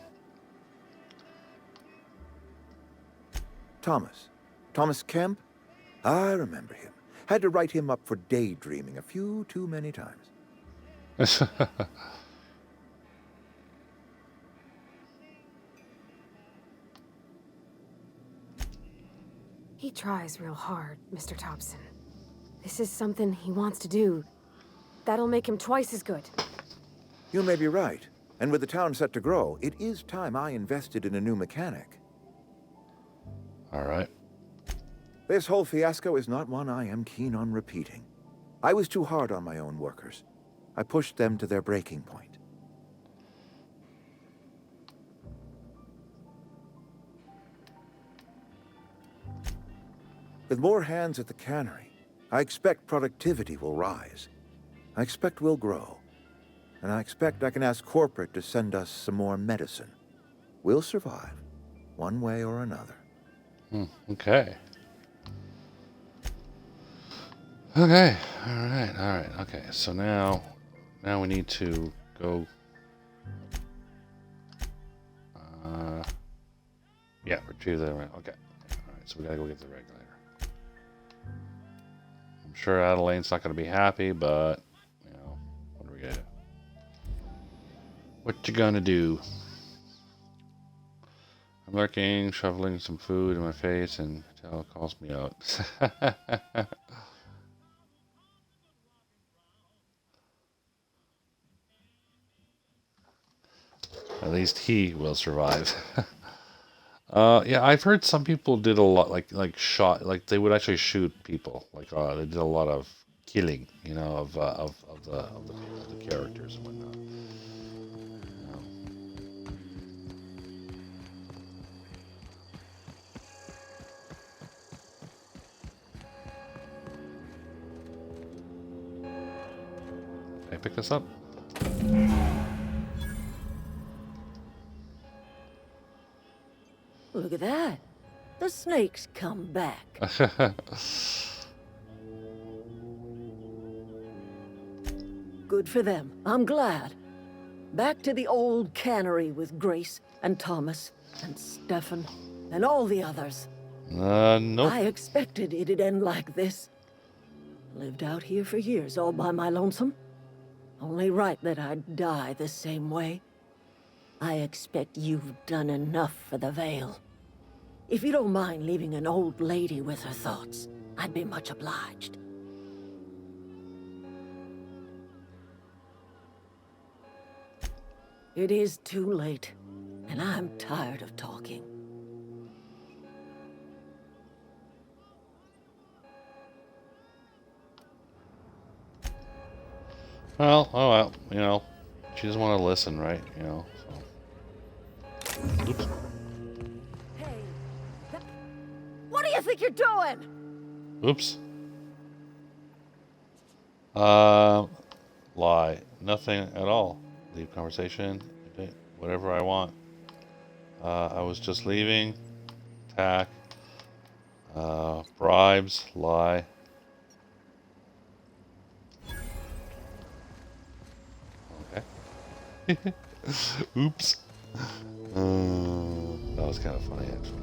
Thomas Kemp? I remember him. Had to write him up for daydreaming a few too many times. He tries real hard, Mr. Thompson. This is something he wants to do. That'll make him twice as good. You may be right. And with the town set to grow, it is time I invested in a new mechanic. All right. This whole fiasco is not one I am keen on repeating. I was too hard on my own workers. I pushed them to their breaking point. With more hands at the cannery, I expect productivity will rise. I expect we'll grow. And I expect I can ask corporate to send us some more medicine. We'll survive, one way or another. Okay. Okay. All right. Okay. So now we need to go. Yeah, retrieve the. Okay. All right. So we gotta go get the regulator. I'm sure Adelaide's not gonna be happy, but what are we gonna do? What you gonna do? I'm lurking, shoveling some food in my face, and Patel calls me out. At least he will survive. Yeah, I've heard some people did a lot, like they would actually shoot people. They did a lot of killing, of the characters and whatnot. Can I pick this up? Look at that. The snake's come back. Good for them. I'm glad. Back to the old cannery with Grace and Thomas and Stefan and all the others. Nope. I expected it'd end like this. Lived out here for years all by my lonesome. Only right that I'd die the same way. I expect you've done enough for the Vale. If you don't mind leaving an old lady with her thoughts, I'd be much obliged. It is too late, and I'm tired of talking. Well, oh well, she doesn't want to listen, right? So. Oops. Hey, what do you think you're doing? Oops. Lie. Nothing at all. Leave conversation. Whatever I want. I was just leaving. Attack. Bribes. Lie. Okay. Oops. That was kind of funny, actually.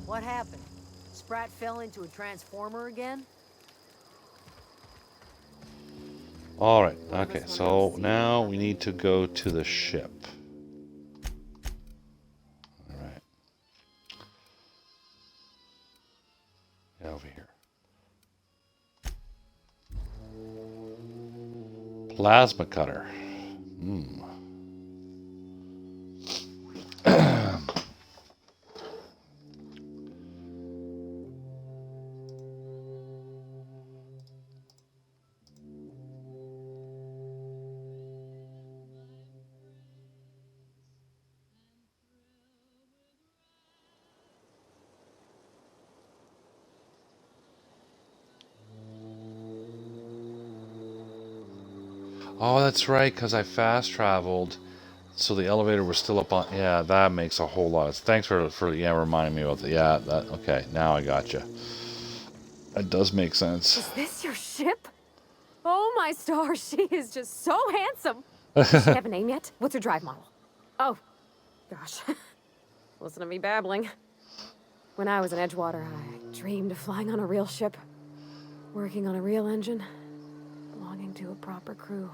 What happened? Sprat fell into a transformer again? All right. Okay. So now we need to go to the ship. All right. Get over here. Plasma cutter. Oh, that's right, because I fast traveled, so the elevator was still up on. Yeah, that makes a whole lot of. Thanks for reminding me about that. Yeah, that. Okay, now I got you. That does make sense. Is this your ship? Oh my stars, she is just so handsome. Does she have a name yet? What's her drive model? Oh, gosh. Listen to me babbling. When I was in Edgewater, I dreamed of flying on a real ship, working on a real engine, belonging to a proper crew.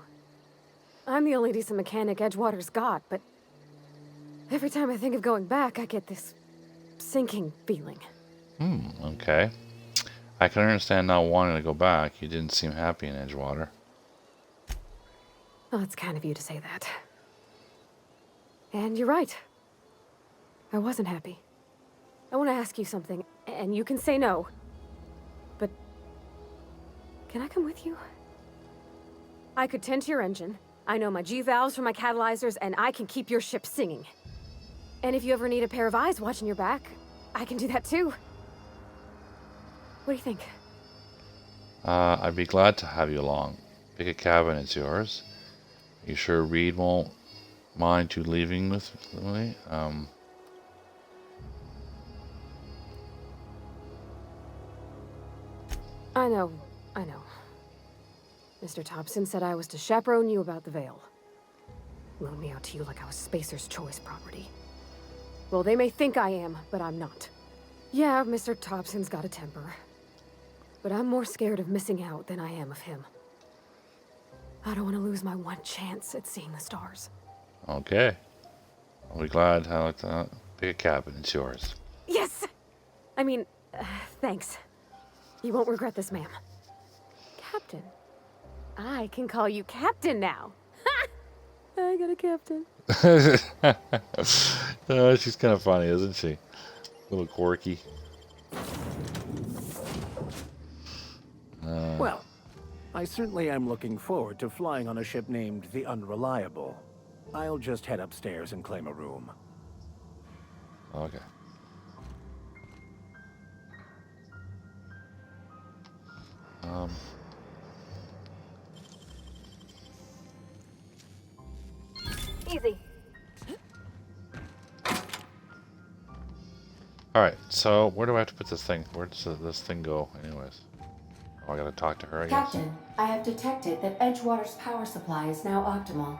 I'm the only decent mechanic Edgewater's got, but every time I think of going back, I get this sinking feeling. Okay. I can understand not wanting to go back. You didn't seem happy in Edgewater. Well, it's kind of you to say that. And you're right. I wasn't happy. I want to ask you something, and you can say no. But can I come with you? I could tend to your engine. I know my G-valves for my catalyzers, and I can keep your ship singing. And if you ever need a pair of eyes watching your back, I can do that too. What do you think? I'd be glad to have you along. Pick a cabin, it's yours. You sure Reed won't mind you leaving with me? I know. Mr. Thompson said I was to chaperone you about the Veil. Loan me out to you like I was Spacer's Choice property. Well, they may think I am, but I'm not. Yeah, Mr. Thompson's got a temper. But I'm more scared of missing out than I am of him. I don't want to lose my one chance at seeing the stars. Okay. I'll be glad to pick a cabin, it's yours. Yes! I mean, thanks. You won't regret this, ma'am. Captain. I can call you Captain now. Ha! I got a captain. She's kind of funny, isn't she? A little quirky. Well, I certainly am looking forward to flying on a ship named the Unreliable. I'll just head upstairs and claim a room. Okay. Easy. Alright, so where do I have to put this thing? Where does this thing go, anyways? Oh, I gotta talk to her, I guess. Captain, I have detected that Edgewater's power supply is now optimal.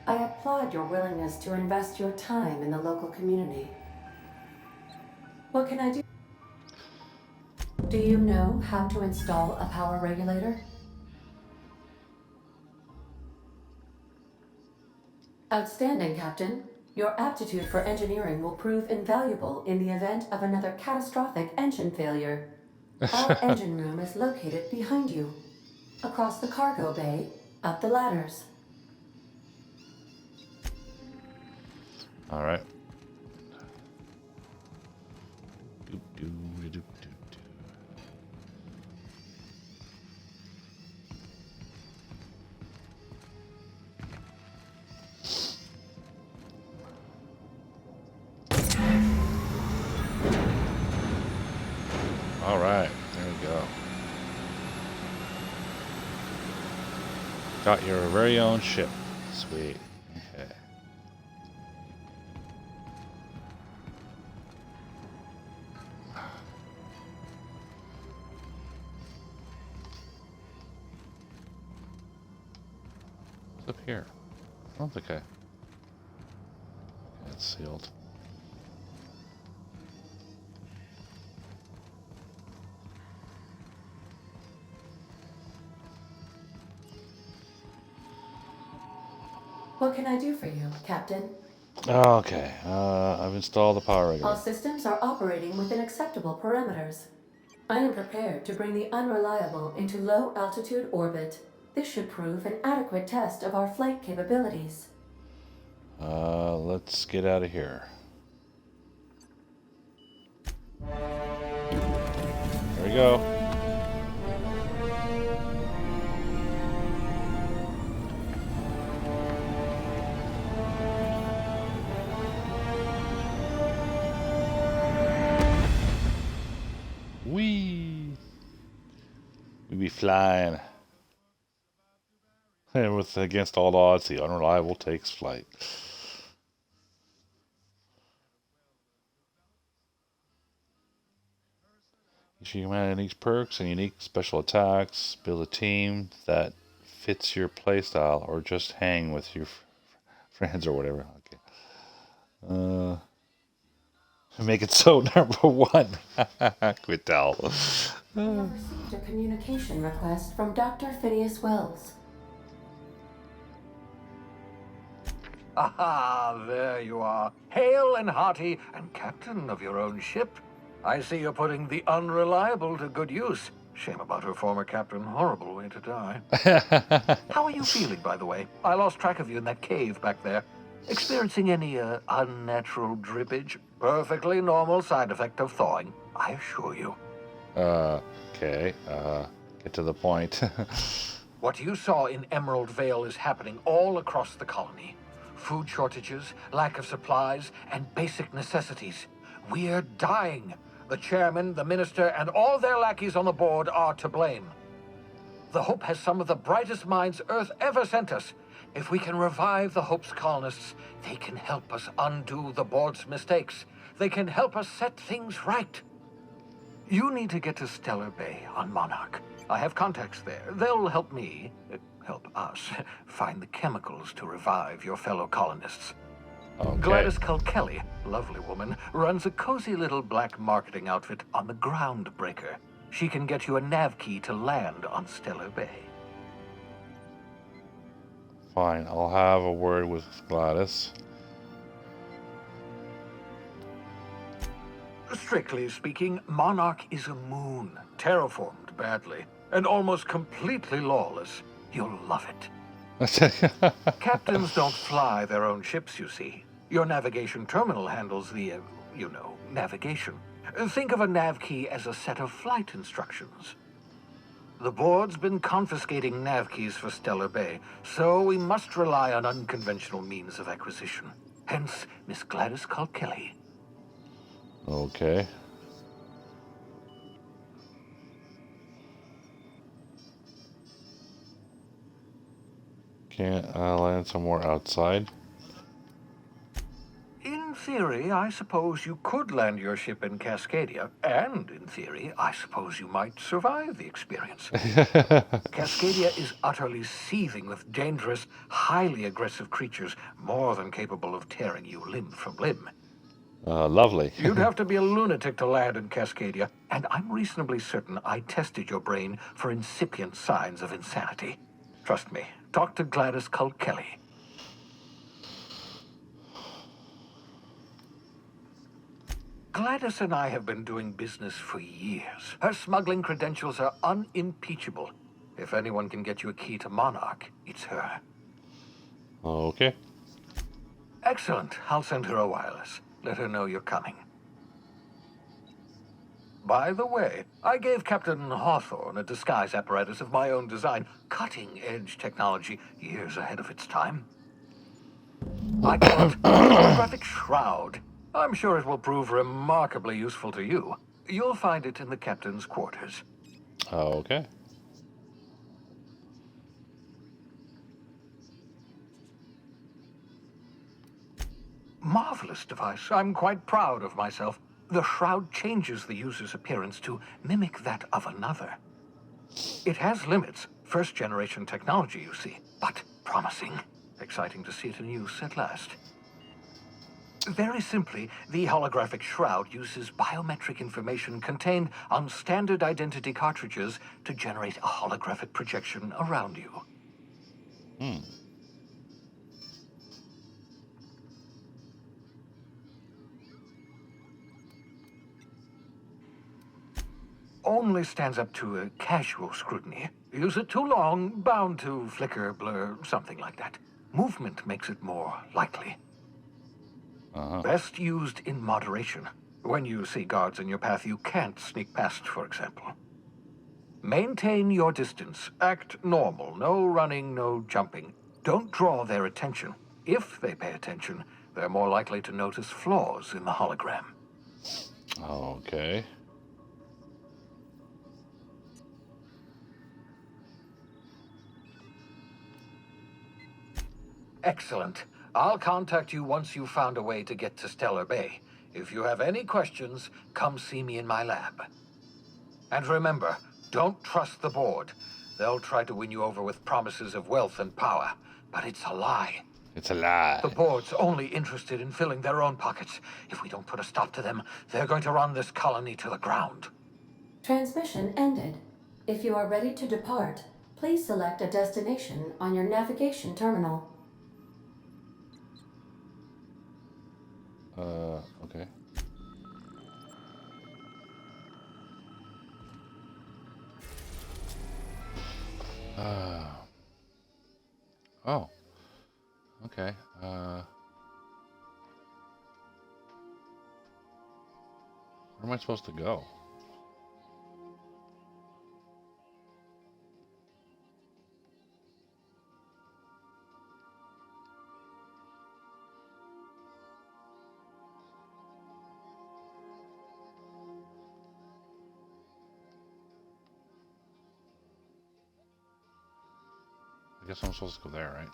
I applaud your willingness to invest your time in the local community. What can I do? Do you know how to install a power regulator? Outstanding, Captain. Your aptitude for engineering will prove invaluable in the event of another catastrophic engine failure. Our engine room is located behind you. Across the cargo bay, up the ladders. Alright. Alright, there we go. Got your very own ship. Sweet. Okay. What's up here? I don't think I... Okay, it's sealed. What can I do for you, Captain? Okay, I've installed the power regulator. All systems are operating within acceptable parameters. I am prepared to bring the Unreliable into low-altitude orbit. This should prove an adequate test of our flight capabilities. Let's get out of here. There we go. Whee! We be flying. And with against all odds, the Unreliable takes flight. Each humanity unique perks and unique special attacks. Build a team that fits your playstyle, or just hang with your friends or whatever. Okay. Make it so #1. Quit tell. We have received a communication request from Dr. Phineas Wells. Aha, there you are. Hale and hearty, and captain of your own ship. I see you're putting the Unreliable to good use. Shame about her former captain. Horrible way to die. How are you feeling, by the way? I lost track of you in that cave back there. Experiencing any, unnatural drippage? Perfectly normal side effect of thawing, I assure you. Okay. Get to the point. What you saw in Emerald Vale is happening all across the colony. Food shortages, lack of supplies, and basic necessities. We're dying. The chairman, the minister, and all their lackeys on the board are to blame. The Hope has some of the brightest minds Earth ever sent us. If we can revive the Hope's colonists, they can help us undo the board's mistakes. They can help us set things right. You need to get to Stellar Bay on Monarch. I have contacts there. They'll help me, help us, find the chemicals to revive your fellow colonists. Okay. Gladys Kelly, lovely woman, runs a cozy little black marketing outfit on the Groundbreaker. She can get you a nav key to land on Stellar Bay. Fine, I'll have a word with Gladys. Strictly speaking, Monarch is a moon, terraformed badly, and almost completely lawless. You'll love it. Captains don't fly their own ships, you see. Your navigation terminal handles the, navigation. Think of a nav key as a set of flight instructions. The board's been confiscating nav keys for Stellar Bay, so we must rely on unconventional means of acquisition. Hence, Miss Gladys Kelly. Okay. Can't land somewhere outside? In theory, I suppose you could land your ship in Cascadia, and in theory, I suppose you might survive the experience. Cascadia is utterly seething with dangerous, highly aggressive creatures, more than capable of tearing you limb from limb. Lovely. You'd have to be a lunatic to land in Cascadia, and I'm reasonably certain I tested your brain for incipient signs of insanity. Trust me, talk to Gladys Kelly. Gladys and I have been doing business for years. Her smuggling credentials are unimpeachable. If anyone can get you a key to Monarch, it's her. Okay. Excellent. I'll send her a wireless. Let her know you're coming. By the way, I gave Captain Hawthorne a disguise apparatus of my own design, cutting-edge technology, years ahead of its time. I call it the holographic shroud. I'm sure it will prove remarkably useful to you. You'll find it in the captain's quarters. Okay. Marvelous device. I'm quite proud of myself. The shroud changes the user's appearance to mimic that of another. It has limits. First-generation technology, you see, but promising. Exciting to see it in use at last. Very simply, the holographic shroud uses biometric information contained on standard identity cartridges to generate a holographic projection around you. Only stands up to a casual scrutiny. Use it too long, bound to flicker, blur, something like that. Movement makes it more likely. Best used in moderation. When you see guards in your path you can't sneak past, for example. Maintain your distance. Act normal. No running, no jumping. Don't draw their attention. If they pay attention, they're more likely to notice flaws in the hologram. Okay. Excellent. I'll contact you once you've found a way to get to Stellar Bay. If you have any questions, come see me in my lab. And remember, don't trust the board. They'll try to win you over with promises of wealth and power, but it's a lie. It's a lie. The board's only interested in filling their own pockets. If we don't put a stop to them, they're going to run this colony to the ground. Transmission ended. If you are ready to depart, please select a destination on your navigation terminal. Okay. Oh. Okay. Where am I supposed to go? I guess I'm supposed to go there, right?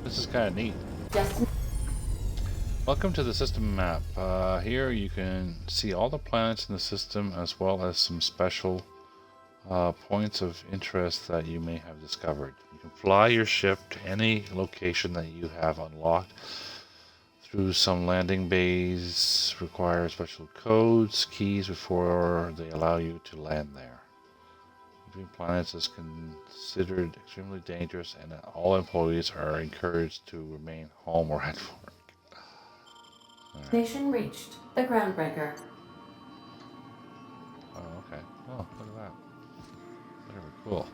This is kind of neat. Welcome to the system map. Here you can see all the planets in the system as well as some special points of interest that you may have discovered. You can fly your ship to any location that you have unlocked through some landing bays, require special codes, keys before they allow you to land there. Between planets is considered extremely dangerous and all employees are encouraged to remain home or at work. Station reached. The groundbreaker. Oh, okay. Oh, look at that. Whatever, cool.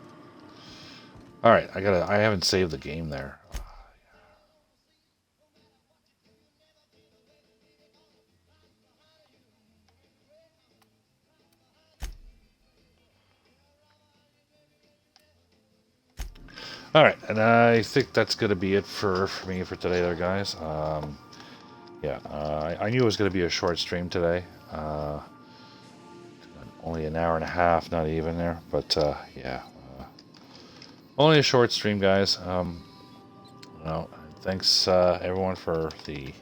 Alright, I haven't saved the game there. Alright, and I think that's going to be it for me for today there, guys. I knew it was going to be a short stream today. Only an hour and a half, not even there. But, only a short stream, guys. Thanks, everyone, for the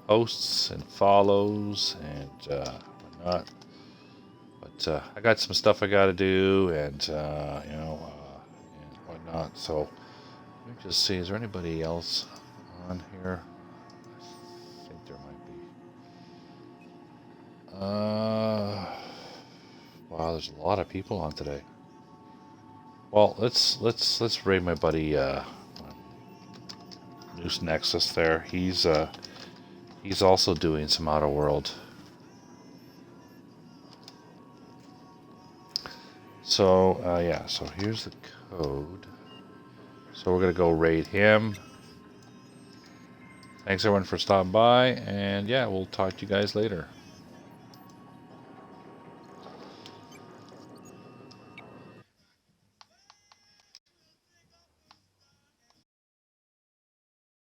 hosts and follows and whatnot. But I got some stuff I got to do and, and whatnot. So, let me just see. Is there anybody else on here? I think there might be. Wow, there's a lot of people on today. Well, let's raid my buddy Noose Nexus there. He's also doing some Outer World. So so here's the code. So we're gonna go raid him. Thanks everyone for stopping by, and yeah, we'll talk to you guys later.